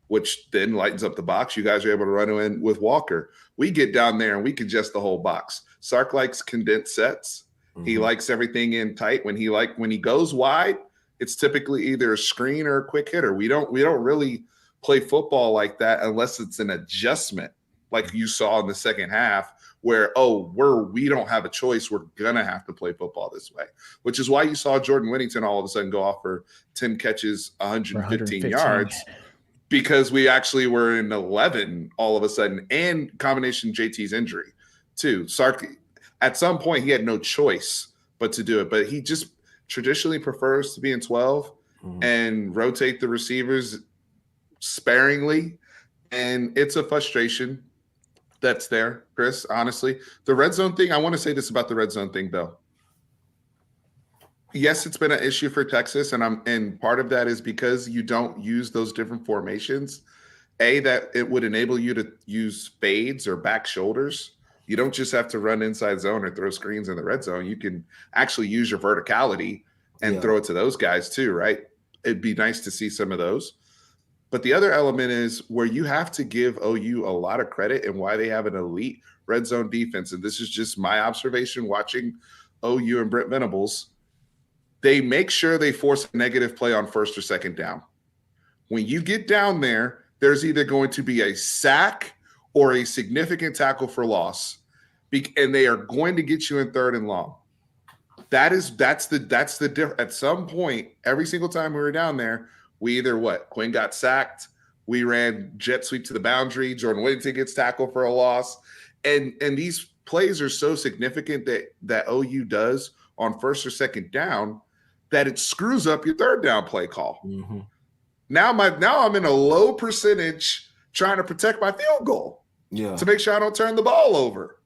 which then lightens up the box. You guys are able to run in with Walker. We get down there and we congest the whole box. Sark likes condensed sets. He likes everything in tight. When he goes wide, it's typically either a screen or a quick hitter. We don't really play football like that unless it's an adjustment, like you saw in the second half, where we don't have a choice. We're gonna have to play football this way, which is why you saw Jordan Whittington all of a sudden go off for 10 catches, 115 yards, because we actually were in 11 all of a sudden, and combination JT's injury too. Sark, at some point, he had no choice but to do it, but he just traditionally prefers to be in 12 and rotate the receivers sparingly, and it's a frustration that's there, Chris. Honestly, the red zone thing, I want to say this about the red zone thing, though. Yes, it's been an issue for Texas, and part of that is because you don't use those different formations. That it would enable you to use fades or back shoulders. You don't just have to run inside zone or throw screens in the red zone. You can actually use your verticality and throw it to those guys too, right? It'd be nice to see some of those. But the other element is where you have to give OU a lot of credit and why they have an elite red zone defense. And this is just my observation watching OU and Brent Venables. They make sure they force a negative play on first or second down. When you get down there, there's either going to be a sack or a significant tackle for loss, and they are going to get you in 3rd and long. That's the difference. At some point, every single time we were down there, we either Quinn got sacked, we ran jet sweep to the boundary, Jordan Whittington gets tackled for a loss, and these plays are so significant that OU does on first or second down that it screws up your 3rd down play call. Now I'm in a low percentage trying to protect my field goal. To make sure I don't turn the ball over.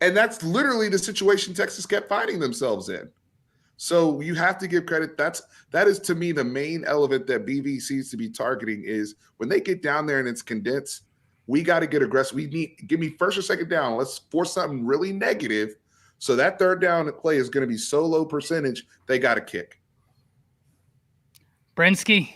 And that's literally the situation Texas kept finding themselves in. So you have to give credit. That is to me the main element that BV seems to be targeting is when they get down there and it's condensed, we got to get aggressive. Give me first or second down. Let's force something really negative. So that 3rd down play is going to be so low percentage, they got to kick. Brinsky,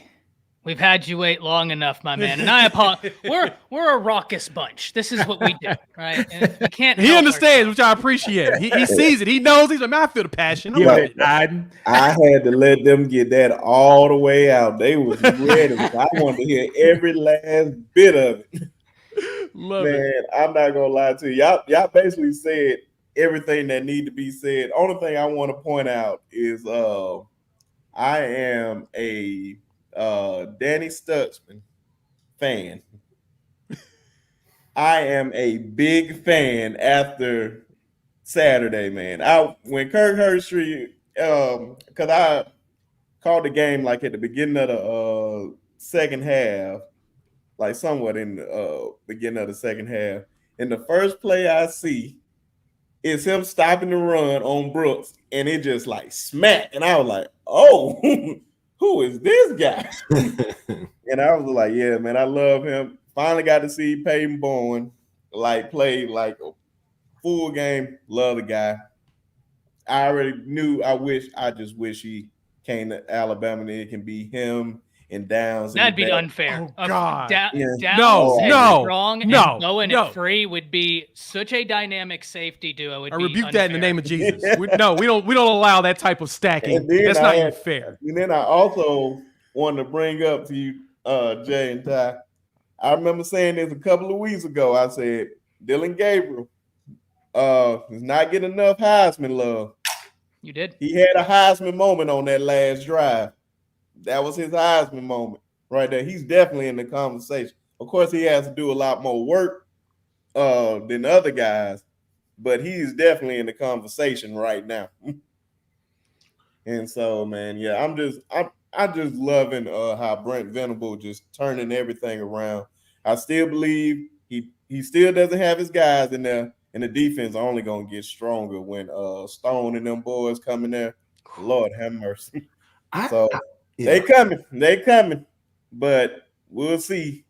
we've had you wait long enough, my man, and I apologize. We're a raucous bunch. This is what we do, right? And we can't. He understands, which I appreciate. He sees it. He knows. He's like, man, I feel the passion. I had to let them get that all the way out. They was ready. I wanted to hear every last bit of it. Love it. I'm not gonna lie to you. Y'all basically said everything that need to be said. Only thing I want to point out is I am a Danny Stutzman fan. I am a big fan after Saturday, man. When Kirk Herbstreit, because I called the game like at the beginning of the second half, like somewhat in the beginning of the second half. And the first play I see is him stopping the run on Brooks, and it just like smacked. And I was like, oh, who is this guy? And I was like, yeah, man, I love him. Finally got to see Peyton Bowen play like a full game. Love the guy. I already knew. I just wish he came to Alabama and it can be him and Downs. That'd be unfair. Oh, God. Downs No, Strong and Bowen at free would be such a dynamic safety duo. I rebuke that in the name of Jesus. We don't allow that type of stacking. That's not even fair. And then I also wanted to bring up to you, Jay and Ty. I remember saying this a couple of weeks ago. I said Dylan Gabriel is not getting enough Heisman love. You did. He had a Heisman moment on that last drive. That was his Heisman moment right there. He's definitely in the conversation. Of course, he has to do a lot more work than other guys, but he's definitely in the conversation right now. And so, man, yeah, I'm just loving how Brent Venable just turning everything around. I still believe he still doesn't have his guys in there, and the defense are only gonna get stronger when Stone and them boys come in there. Lord have mercy. They coming, but we'll see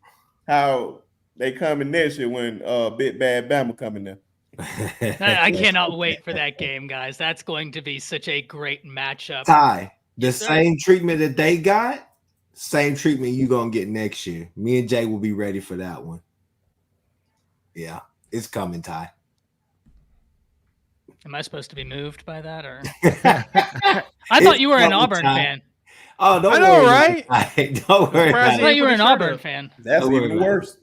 how they coming next year when Big Bad Bama coming there. I cannot wait for that game, guys. That's going to be such a great matchup. Ty, the same treatment that they got, Same treatment you gonna get next year. Me and Jay will be ready for that one. Yeah, it's coming, Ty. Am I supposed to be moved by that, or I thought you were an Auburn fan. Oh, don't I know, worry, right? Don't worry. Surprised I About thought it. you were put an the shirt Auburn up. fan. That's Don't worry even about it. worse.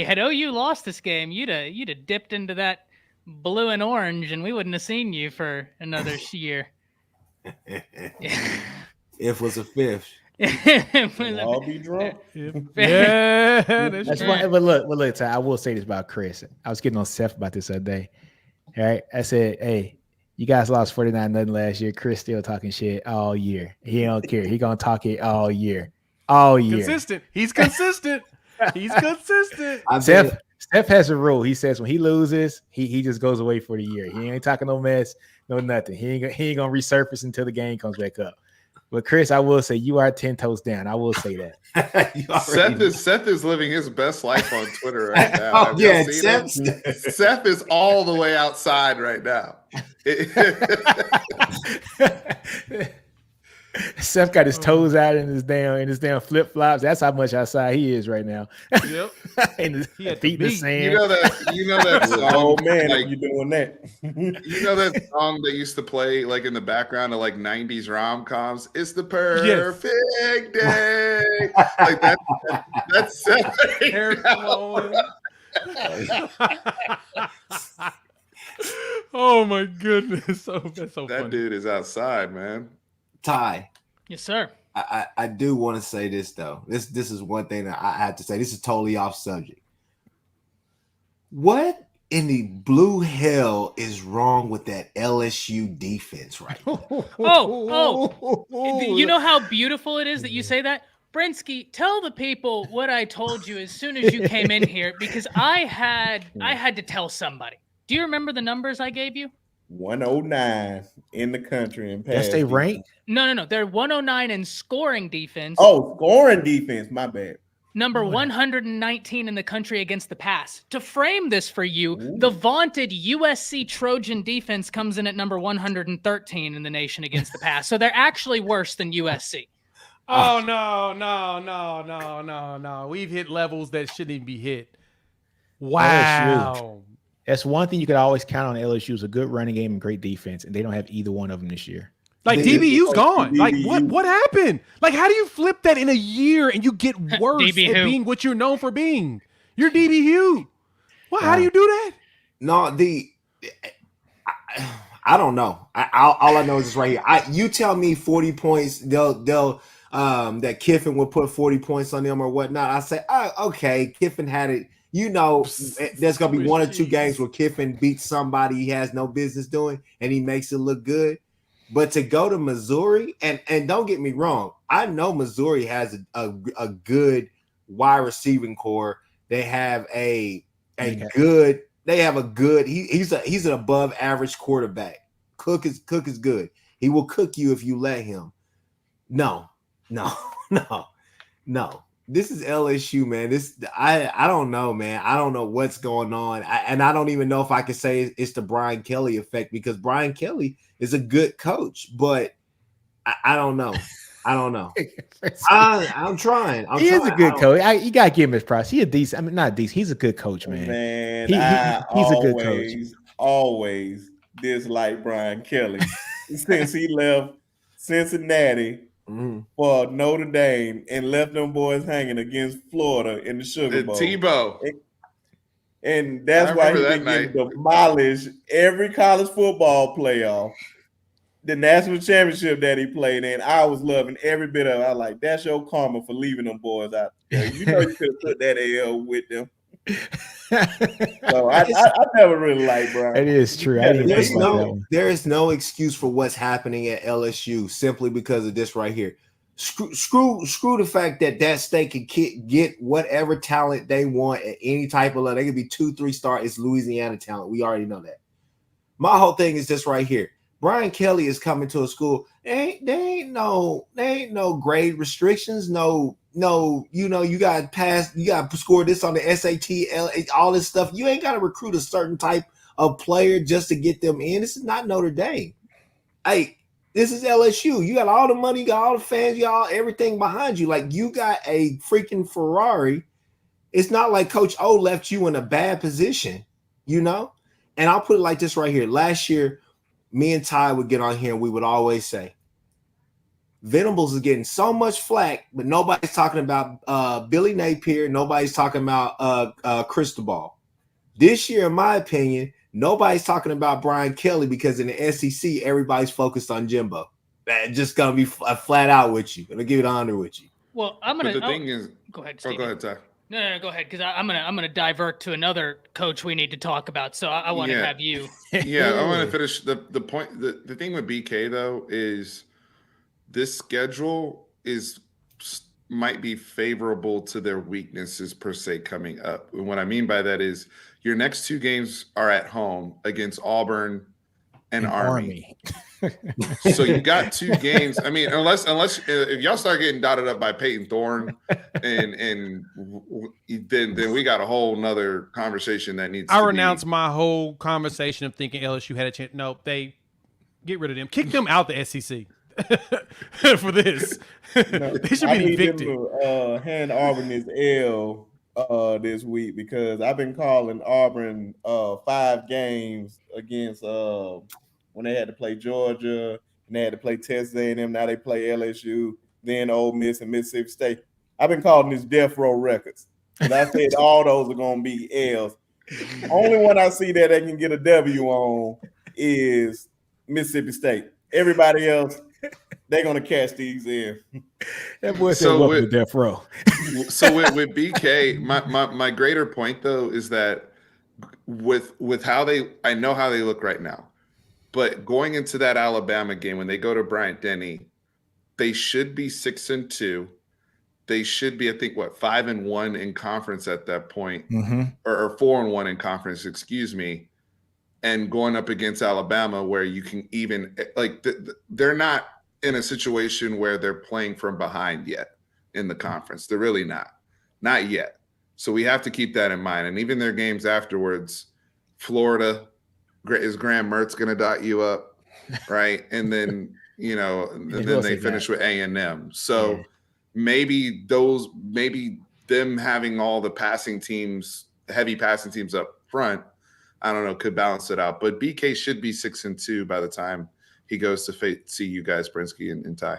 Had OU lost this game, you'd have dipped into that blue and orange, and we wouldn't have seen you for another year. If was a fifth. We'll all be drunk. Yeah, that's That's true. why. But look, Ty, I will say this about Chris. I was getting on Seth about this other day. All right, I said, hey, you guys lost 49-0 last year. Chris still talking shit all year. He don't care. He gonna talk it all year. All year. Consistent. He's consistent. He's consistent. Steph has a rule. He says when he loses, he just goes away for the year. He ain't talking no mess, no nothing. He ain't gonna resurface until the game comes back up. But Chris, I will say you are 10 toes down. I will say that. Seth is living his best life on Twitter right now. Have Yeah, y'all seen him? Seth is all the way outside right now. Seth got his toes out in his damn flip flops. That's how much outside he is right now. Yep. And his He had feet in the the beat. sand. You know that song, Oh man, like, if you doing that. you know that song that used to play like in the background of like 90s rom-coms? It's the perfect day. Like that's Seth. Hair flowing. Oh my goodness. Oh, that's so That funny. dude is outside, man. Ty, Yes, sir. I do want to say this though. This is one thing that I have to say. This is totally off subject. What in the blue hell is wrong with that LSU defense right now? You know how beautiful it is that you say that? Brinsky, tell the people what I told you as soon as you came in here, because I had to tell somebody. Do you remember the numbers I gave you? 109 in the country and That's pass. they defense. rank. No. They're 109 in scoring defense. Oh, scoring defense. My bad. Number 119 in the country against the pass. To frame this for you, Ooh. the vaunted USC Trojan defense comes in at number 113 in the nation against the pass. So they're actually worse than USC. Oh no. We've hit levels that shouldn't even be hit. Wow. That's one thing you could always count on LSU is a good running game and great defense, and they don't have either one of them this year. Like They- DBU's gone. DBU. Like what happened? Like how do you flip that in a year and you get worse DB at who? being what you're known for being? You're DBU. Well, how do you do that? No, I don't know. All I know is this right here. You tell me 40 points. They'll that Kiffin will put 40 points on them or whatnot. I say, oh, okay, Kiffin had it. You know, there's gonna be one or two games where Kiffin beats somebody he has no business doing, and he makes it look good. But to go to Missouri, and don't get me wrong, I know Missouri has a good wide receiving core. They have a good. He's an above average quarterback. Cook is good. He will cook you if you let him. No. This is LSU, man. I don't know, man. I don't know what's going on. I don't even know if I can say it's the Brian Kelly effect, because Brian Kelly is a good coach, but I don't know. I'm trying. He is a good coach. You gotta give him his props. He a decent. I mean, not decent. He's a good coach, man. Man, He's a good coach. Always dislike Brian Kelly since he left Cincinnati for Notre Dame and left them boys hanging against Florida in the Sugar Bowl. Tebow. And that's why he's been getting demolished every college football playoff. The national championship that he played in, I was loving every bit of it. I was like, that's your karma for leaving them boys out there. You know you could have put that L with them. So I never really liked Brian. It is true. There is no excuse for what's happening at LSU simply because of this right here. Screw the fact that state can get whatever talent they want at any type of level. They could be 2-3 star. It's Louisiana talent. We already know that. My whole thing is this right here. Brian Kelly is coming to a school. There ain't no grade restrictions. No, you got to pass. You got to score this on the SAT, all this stuff. You ain't got to recruit a certain type of player just to get them in. This is not Notre Dame. Hey, This is LSU. You got all the money, you got all the fans, you got all, everything behind you. Like, you got a freaking Ferrari. It's not like Coach O left you in a bad position, you know? And I'll put it like this right here. Last year, me and Ty would get on here and we would always say, Venables is getting so much flack, but nobody's talking about Billy Napier. Nobody's talking about Cristobal. This year, in my opinion, nobody's talking about Brian Kelly because in the SEC, everybody's focused on Jimbo. That's just going to be flat out with you. Going to give it honor with you. Well, I'm going to. The thing is, go ahead, go Steven. ahead, Ty. No, go ahead, because I'm gonna divert to another coach we need to talk about. So I want to have you. Yeah, I want to finish the point. The thing with BK though is this schedule might be favorable to their weaknesses per se coming up. And what I mean by that is your next 2 games are at home against Auburn and Army. So you got 2 games. I mean, unless if y'all start getting dotted up by Peyton Thorne, and then we got a whole nother conversation that needs. I renounce my whole conversation of thinking LSU had a chance. No, they get rid of them, kick them out the SEC for this. They should be evicted. Hand Auburn his L this week because I've been calling Auburn 5 games against when they had to play Georgia and they had to play Texas A&M. Now they play LSU, then Ole Miss and Mississippi State. I've been calling this death row records. And I said all those are going to be L's. Only one I see that they can get a W on is Mississippi State. Everybody else, they're going to catch these in. That boy said welcome to death row. So with BK, my greater point though is that with how I know how they look right now, but going into that Alabama game when they go to Bryant-Denny, they should be 6-2. They should be, I think, 5-1 in conference at that point, or 4-1 in conference, excuse me. And going up against Alabama, where you can even they're not in a situation where they're playing from behind yet in the conference. They're really not yet. So we have to keep that in mind. And even their games afterwards, Florida, is Graham Mertz going to dot you up, right? And then and then they finish with A&M. So maybe them having all the heavy passing teams up front, I don't know, could balance it out. But BK should be 6-2 by the time he goes to see you guys, Brinsky and Ty.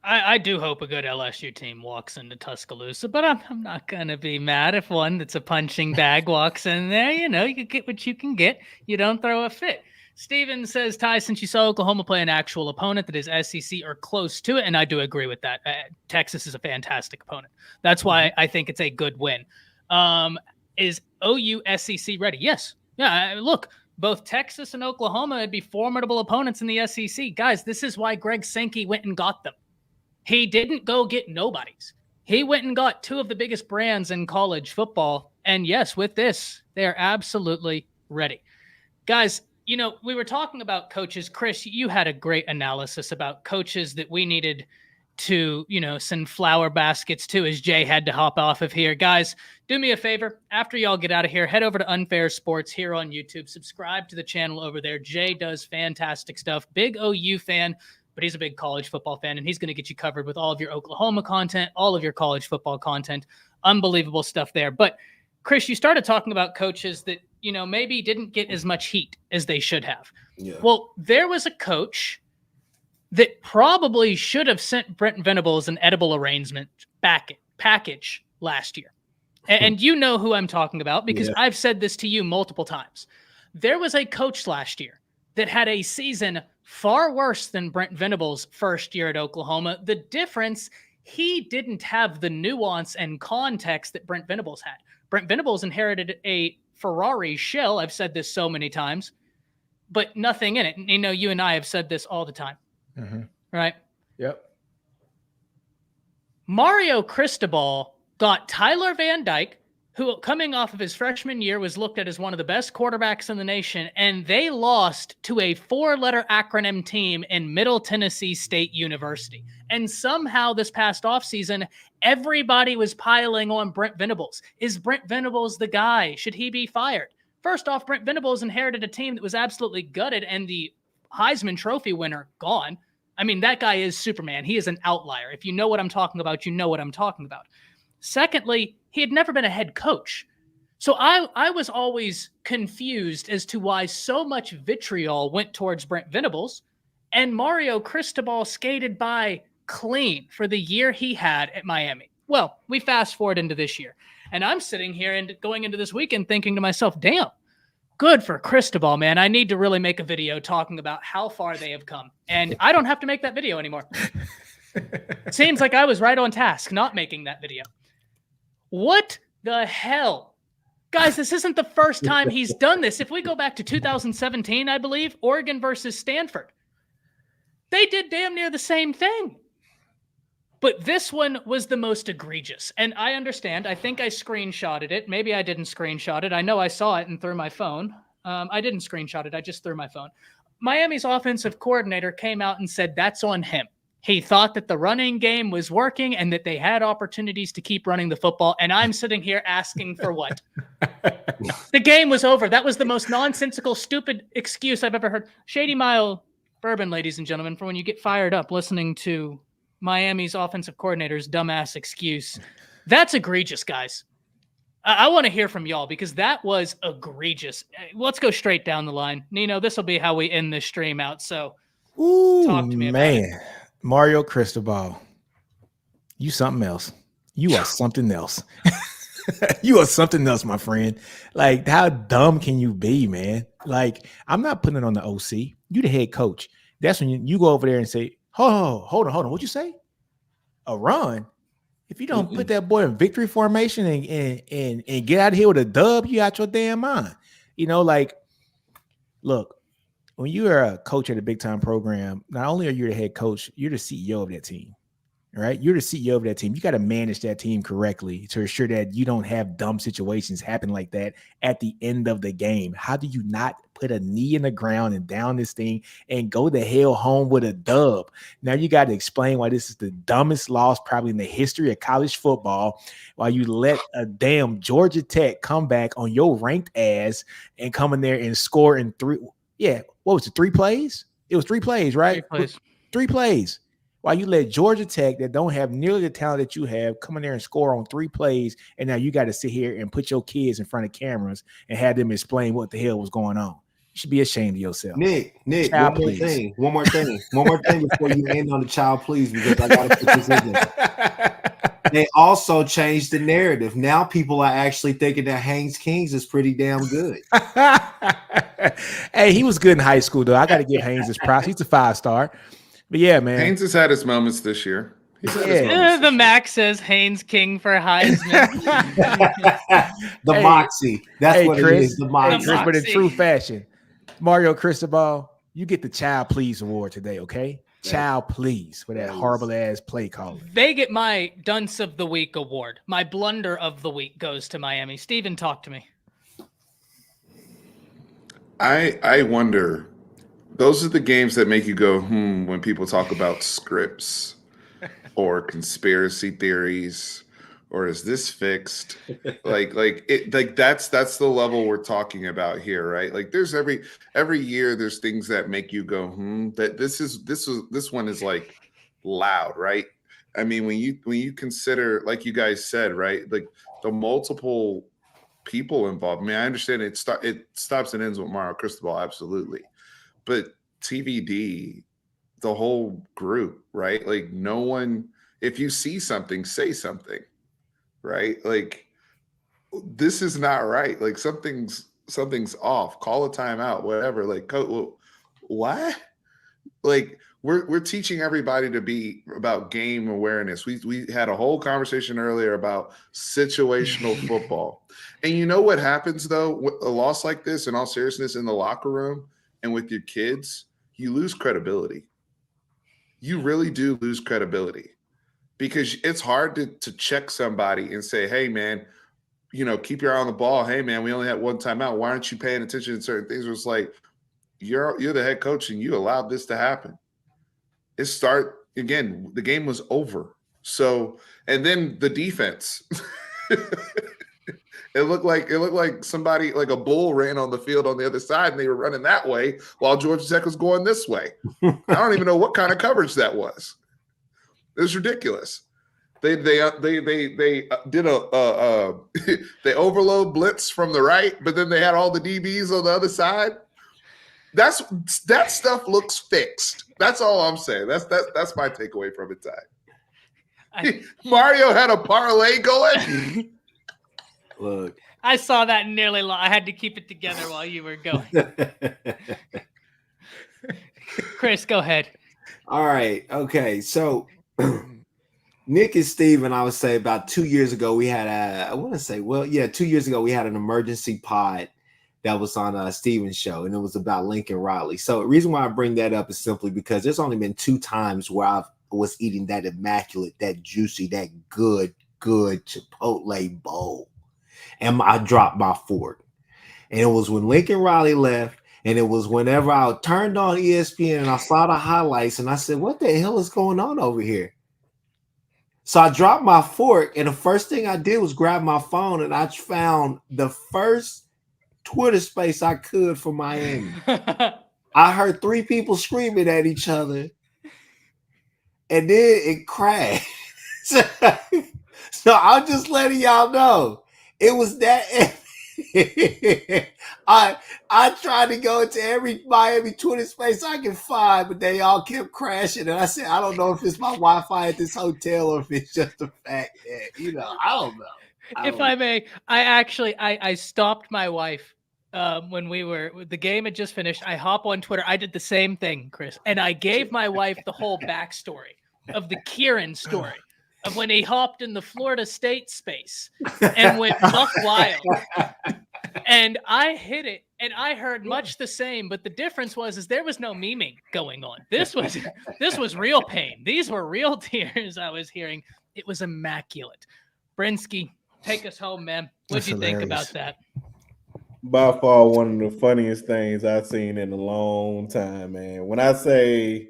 I do hope a good LSU team walks into Tuscaloosa, but I'm not going to be mad if one that's a punching bag walks in there. You can get what you can get. You don't throw a fit. Steven says, Ty, since you saw Oklahoma play an actual opponent that is SEC or close to it, and I do agree with that. Texas is a fantastic opponent. That's why I think it's a good win. Is OU SEC ready? Yes. Yeah, look, both Texas and Oklahoma would be formidable opponents in the SEC. Guys, this is why Greg Sankey went and got them. He didn't go get nobodies. He went and got 2 of the biggest brands in college football. And yes, with this, they are absolutely ready. Guys, we were talking about coaches. Chris, you had a great analysis about coaches that we needed to, send flower baskets to as Jay had to hop off of here. Guys, do me a favor. After y'all get out of here, head over to Unfair Sports here on YouTube. Subscribe to the channel over there. Jay does fantastic stuff. Big OU fan, but he's a big college football fan, and he's going to get you covered with all of your Oklahoma content, all of your college football content. Unbelievable stuff there. But Chris, you started talking about coaches that, maybe didn't get as much heat as they should have. Yeah. Well, there was a coach that probably should have sent Brent Venables an edible arrangement package last year. And you know who I'm talking about because I've said this to you multiple times. There was a coach last year that had a season far worse than Brent Venables' first year at Oklahoma. The difference, he didn't have the nuance and context that Brent Venables had. Brent Venables inherited a Ferrari shell. I've said this so many times, but nothing in it. You and I have said this all the time. Right? Yep. Mario Cristobal got Tyler Van Dyke, who coming off of his freshman year was looked at as one of the best quarterbacks in the nation, and they lost to a 4-letter acronym team in Middle Tennessee State University. And somehow this past offseason, everybody was piling on Brent Venables. Is Brent Venables the guy? Should he be fired? First off, Brent Venables inherited a team that was absolutely gutted and the Heisman Trophy winner gone. I mean, that guy is Superman. He is an outlier. If you know what I'm talking about, you know what I'm talking about. Secondly, he had never been a head coach. So I was always confused as to why so much vitriol went towards Brent Venables and Mario Cristobal skated by clean for the year he had at Miami. Well, we fast forward into this year, and I'm sitting here and going into this weekend thinking to myself, damn, good for Cristobal, man. I need to really make a video talking about how far they have come. And I don't have to make that video anymore. Seems like I was right on task not making that video. What the hell? Guys, this isn't the first time he's done this. If we go back to 2017, I believe, Oregon versus Stanford, they did damn near the same thing. But this one was the most egregious. And I understand. I think I screenshotted it. Maybe I didn't screenshot it. I know I saw it and threw my phone. I didn't screenshot it. I just threw my phone. Miami's offensive coordinator came out and said that's on him. He thought that the running game was working and that they had opportunities to keep running the football. And I'm sitting here asking for what? The game was over. That was the most nonsensical, stupid excuse I've ever heard. Shady Mile bourbon, ladies and gentlemen, for when you get fired up listening to Miami's offensive coordinator's dumbass excuse. That's egregious, guys. I want to hear from y'all because that was egregious. Let's go straight down the line. Nino, this will be how we end this stream out. So talk to me about it. Mario Cristobal, you something else. You are something else. You are something else, my friend. Like, how dumb can you be, man? Like, I'm not putting it on the OC. You the head coach. That's when you go over there and say, hold on. What'd you say? A run? If you don't put that boy in victory formation and get out of here with a dub, you out your damn mind. You know, like, look, when you are a coach at a big time program, not only are you the head coach, you're the CEO of that team, right? You're the CEO of that team. You got to manage that team correctly to ensure that you don't have dumb situations happen like that at the end of the game. How do you not put a knee in the ground and down this thing and go the hell home with a dub? Now you got to explain why this is the dumbest loss probably in the history of college football, while you let a damn Georgia Tech come back on your ranked ass and come in there and score in three. Yeah, what was it? 3 plays? It was 3 plays, right? 3 plays. 3 plays. While you let Georgia Tech, that don't have nearly the talent that you have, come in there and score on 3 plays, and now you got to sit here and put your kids in front of cameras and have them explain what the hell was going on. You should be ashamed of yourself. Nick, child, one more thing before you end on the child, please, because I got to put this in there. They also changed the narrative. Now people are actually thinking that Haynes Kings is pretty damn good. Hey, he was good in high school, though. I got to give Haynes his props. He's a 5-star. But yeah, man. Haynes has had his moments this year. He's had his moments The Mac says Haynes King for Heisman. The moxie. That's what Chris, it is. The moxie. Chris, but in true fashion, Mario Cristobal, you get the Child Please Award today, okay? Child Please for that horrible ass play calling. They get my Dunce of the Week award. My Blunder of the Week goes to Miami. Steven, talk to me. I wonder, those are the games that make you go, when people talk about scripts or conspiracy theories, or is this fixed? That's the level we're talking about here, right? Like there's every year there's things that make you go, that this one is like loud, right? I mean, when you consider, like you guys said, right, like the multiple people involved. I mean, I understand it stops and ends with Mario Cristobal, absolutely, but TVD, the whole group, right? Like no one, if you see something, say something, right? Like this is not right. Like something's off. Call a timeout, whatever. Like what? Like we're teaching everybody to be about game awareness. We had a whole conversation earlier about situational football. And you know what happens though? A loss like this, in all seriousness, in the locker room and with your kids, you lose credibility. You really do lose credibility because it's hard to check somebody and say, hey man, keep your eye on the ball. Hey man, we only had one timeout. Why aren't you paying attention to certain things? It's like, you're the head coach and you allowed this to happen. The game was over. So, and then the defense, It looked like somebody, like a bull, ran on the field on the other side, and they were running that way while Georgia Tech was going this way. I don't even know what kind of coverage that was. It was ridiculous. They did a they overload blitz from the right, but then they had all the DBs on the other side. That stuff looks fixed. That's all I'm saying. That's my takeaway from it, Ty. Mario had a parlay going. Look, I saw that nearly. I had to keep it together while you were going. Chris, go ahead. All right. Okay. So Nick and Steven, I would say about 2 years ago, we had 2 years ago, we had an emergency pod that was on Steven's show, and it was about Lincoln Riley. So the reason why I bring that up is simply because there's only been 2 times where I was eating that immaculate, that juicy, that good Chipotle bowl. And I dropped my fork. And it was when Lincoln Riley left, and it was whenever I turned on ESPN and I saw the highlights, and I said, what the hell is going on over here? So I dropped my fork, and the first thing I did was grab my phone, and I found the first Twitter space I could for Miami. I heard 3 people screaming at each other, and then it crashed. So I'm just letting y'all know. It was that. I tried to go into every Miami Twitter space I can find, but they all kept crashing. And I said, I don't know if it's my Wi-Fi at this hotel or if it's just the fact that, I don't know. I may, I stopped my wife when the game had just finished. I hop on Twitter. I did the same thing, Chris, and I gave my wife the whole backstory of the Kieran story. Of when he hopped in the Florida State space and went buck wild. And I hit it, and I heard much the same, but the difference was there was no memeing going on. This was real pain. These were real tears I was hearing. It was immaculate. Brinsky, take us home, man. What'd you think about that? By far one of the funniest things I've seen in a long time, man. When I say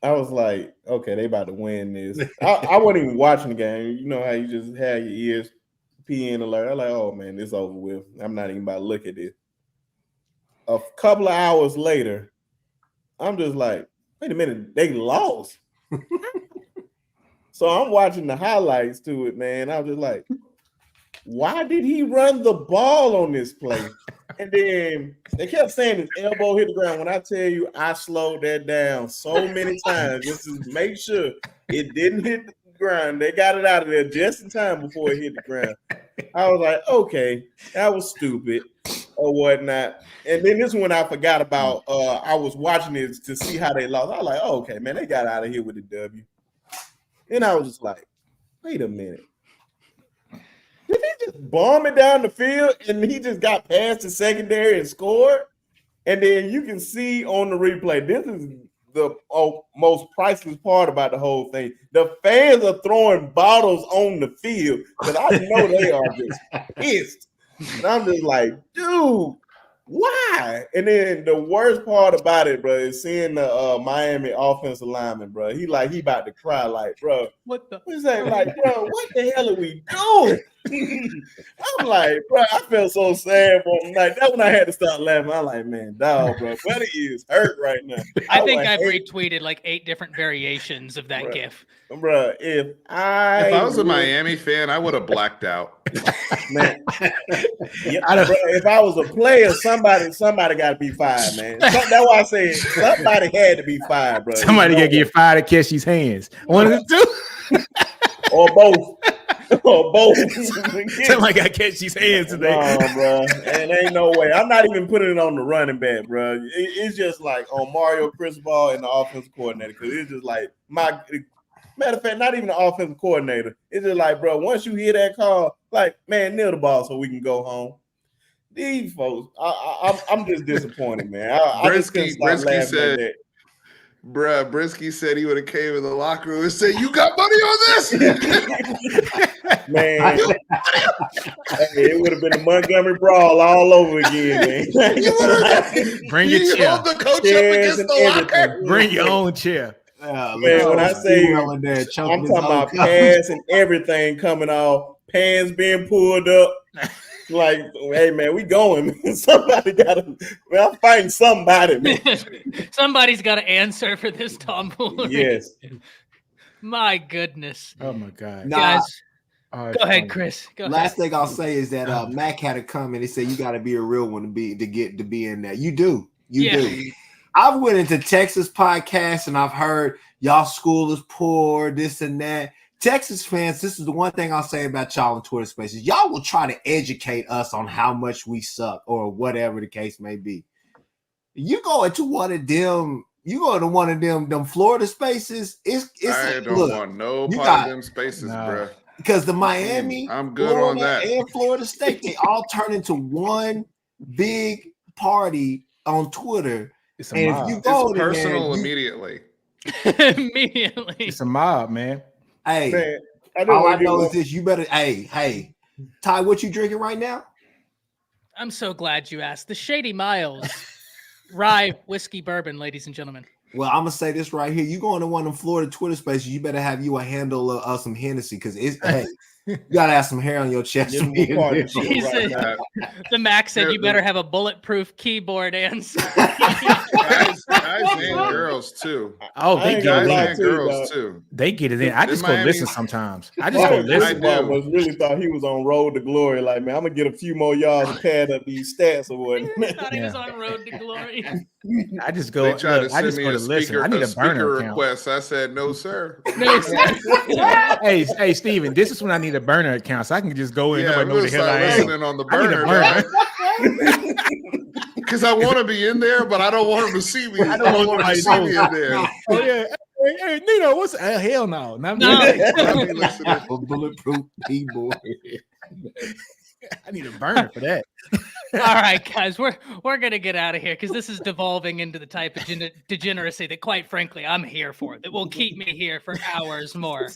I was like, okay, they about to win this. I wasn't even watching the game. You know how you just have your ears peeing alert. I'm like, oh man, this over with. I'm not even about to look at this. A couple of hours later, I'm just like, wait a minute, they lost. So I'm watching the highlights to it, man. I was just like, why did he run the ball on this play? And then they kept saying his elbow hit the ground. When I tell you, I slowed that down so many times just to make sure it didn't hit the ground. They got it out of there just in time before it hit the ground. I was like, okay, that was stupid or whatnot. And then this one I forgot about. I was watching it to see how they lost. I was like, oh, okay, man, they got out of here with the W. Then I was just like, wait a minute. Did he just bomb it down the field and he just got past the secondary and scored? And then you can see on the replay, this is the most priceless part about the whole thing. The fans are throwing bottles on the field because I know they are just pissed. And I'm just like, dude, why? And then the worst part about it, bro, is seeing the Miami offensive lineman, bro. He about to cry, like, bro. What's that? Like, bro, what the hell are we doing? I'm like, bro, I felt so sad for him. Like, that's when I had to start laughing. I'm like, man, dog, bro, buddy is hurt right now. I think I've retweeted like 8 different variations of that GIF. Bro, if I was a Miami fan, I would have blacked out. Man, bro, if I was a player, somebody got to be fired, man. That's why I said somebody had to be fired, bro. Somebody got to get fired to catch these hands. One of the 2, or both. Or both. Somebody got to catch these hands today. No, bro. And ain't no way. I'm not even putting it on the running back, bro. It's just like on Mario Cristobal and the offensive coordinator, because it's just like matter of fact, not even the offensive coordinator. It's just like, bro, once you hear that call, like, man, kneel the ball so we can go home. These folks, I'm just disappointed, man. I just couldn't stop laughing at that. Bruh, Brinsky said he would have came in the locker room and said, "You got money on this?" Man, it would have been a Montgomery brawl all over again, man. Bring your chair. Hold the coach up against the locker. Bring your own chair. Man, when I say I'm talking about pass and everything coming off, pants being pulled up. Like, hey man, we going. Man. Somebody gotta. Man, I'm fighting somebody. Man. Somebody's got to answer for this tomfoolery. Yes. My goodness. Oh my God. Nah, Guys, Oh, go ahead, Chris. Go last ahead. thing I'll say is that Mac had a comment. He said you got to be a real one to get to be in there. You do. You do. I've went into Texas podcasts and I've heard y'all school is poor, this and that. Texas fans, this is the one thing I'll say about y'all in Twitter Spaces. Y'all will try to educate us on how much we suck or whatever the case may be. You go into one of them. You go to one of them Florida Spaces. I don't want no part of them spaces, bro. Because the Miami, I'm good Florida, on that, and Florida State, they all turn into one big party on Twitter. It's a And mob. if you go it's there, personal immediately. Immediately. It's a mob, man. Hey, man, all I know is this: you better, hey, Ty, what you drinking right now? I'm so glad you asked. The Shady Miles rye whiskey bourbon, ladies and gentlemen. Well, I'm gonna say this right here: you go into one of them Florida Twitter Spaces, you better have you a handle of some Hennessy because it's hey, you gotta have some hair on your chest. The Mac said you better have a bulletproof keyboard and guys and girls too. Oh, they get it in. Girls too. They get it in. I just go listen sometimes. I just go listen. I really thought he was on road to glory. Like, man, I'm gonna get a few more yards to pad up these stats or what. I thought he was on road to glory. I just go. They tried to I just send me go a to listen. speaker, I need a burner request. account. I said no, sir. No, sir. Hey, Steven, this is when I need a burner account, so I can just go in. Yeah, Nobody know the hell I am. listening on the burner. Because I want to be in there, but I don't want them to see me. I don't want them to see me in there. Oh yeah. Hey, Nino, what's hell no? I'll be listening. A bulletproof keyboard. I need a burner for that. All right, guys, we're gonna get out of here because this is devolving into the type of degeneracy that, quite frankly, I'm here for. That will keep me here for hours more.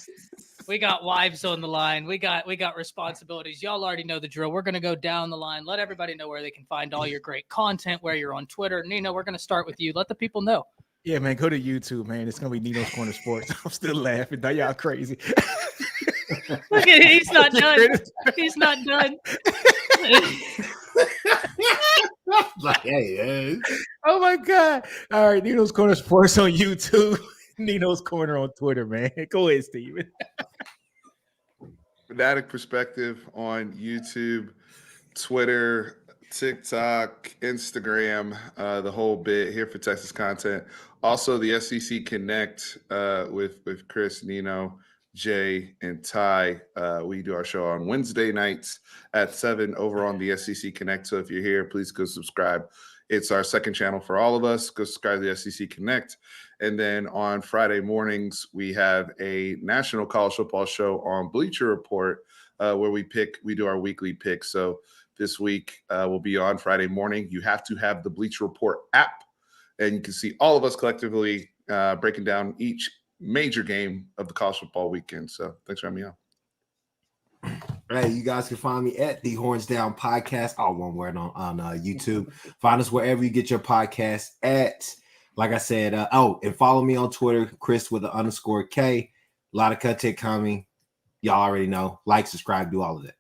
We got wives on the line. We got responsibilities. Y'all already know the drill. We're gonna go down the line. Let everybody know where they can find all your great content, where you're on Twitter. Nino, we're gonna start with you. Let the people know. Yeah, man, go to YouTube, man. It's gonna be Nino's Corner Sports. I'm still laughing. Now y'all crazy. Look at it. He's not done. He's not done. Like, hey. Oh my God. All right, Nino's Corner Sports on YouTube. Nino's Corner on Twitter, man. Go ahead, Steven. Fanatic Perspective on YouTube, Twitter, TikTok, Instagram, the whole bit here for Texas content. Also, the SEC Connect with Chris, Nino, Jay, and Ty. We do our show on Wednesday nights at 7 over on the SEC Connect. So if you're here, please go subscribe. It's our second channel for all of us. Go subscribe to the SEC Connect. And then on Friday mornings, we have a national college football show on Bleacher Report where we do our weekly picks. So this week will be on Friday morning. You have to have the Bleacher Report app, and you can see all of us collectively breaking down each major game of the college football weekend. So thanks for having me on. Hey, you guys can find me at the Horns Down Podcast, all one word on YouTube. Find us wherever you get your podcast at. Like I said, and follow me on Twitter, Chris with _K. A lot of content coming. Y'all already know. Like, subscribe, do all of that.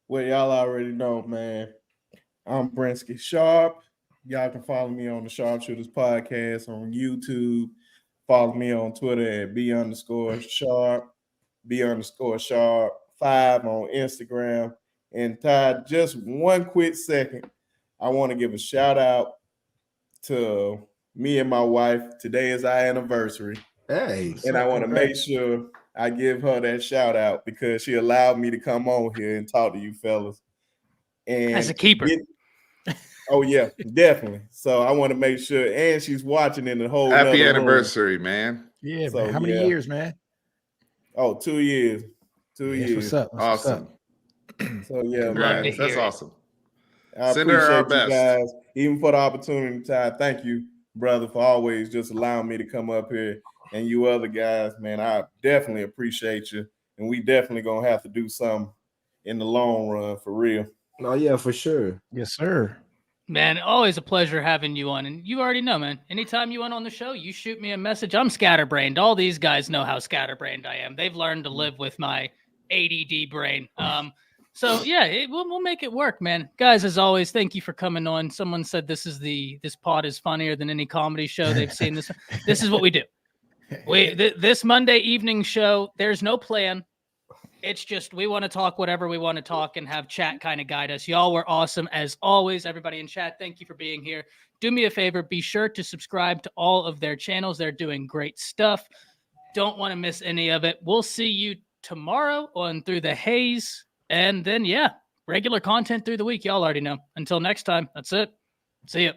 Well, y'all already know, man. I'm Brinsky Sharp. Y'all can follow me on the Sharpshooters Podcast on YouTube. Follow me on Twitter at B_Sharp, B_Sharp5 on Instagram. And Ty, just one quick second. I want to give a shout out to me and my wife. Today is our anniversary. Hey. And I want to make sure I give her that shout out because she allowed me to come on here and talk to you fellas. And as a keeper. Oh yeah, definitely. So I want to make sure, and she's watching in the whole. Happy anniversary, man. Yeah, so, man. How many years, man? Oh, 2 years. 2 years. What's up? Awesome. So yeah, man, that's awesome. I Send her our appreciate you best, guys, even for the opportunity. Ty, thank you, brother, for always just allowing me to come up here. And you other guys, man, I definitely appreciate you. And we definitely gonna have to do something in the long run for real. Oh yeah, for sure. Yes, sir. Man, always a pleasure having you on. And you already know, man, anytime you went on the show, you shoot me a message. I'm scatterbrained. All these guys know how scatterbrained I am. They've learned to live with my ADD brain. So yeah, we'll make it work, man. Guys, as always, thank you for coming on. Someone said this pod is funnier than any comedy show they've seen. This is what we do. This Monday evening show, there's no plan. It's just we want to talk whatever we want to talk and have chat kind of guide us. Y'all were awesome as always. Everybody in chat, thank you for being here. Do me a favor, be sure to subscribe to all of their channels. They're doing great stuff. Don't want to miss any of it. We'll see you tomorrow on Through the Haze. And then, regular content through the week. Y'all already know. Until next time, that's it. See ya.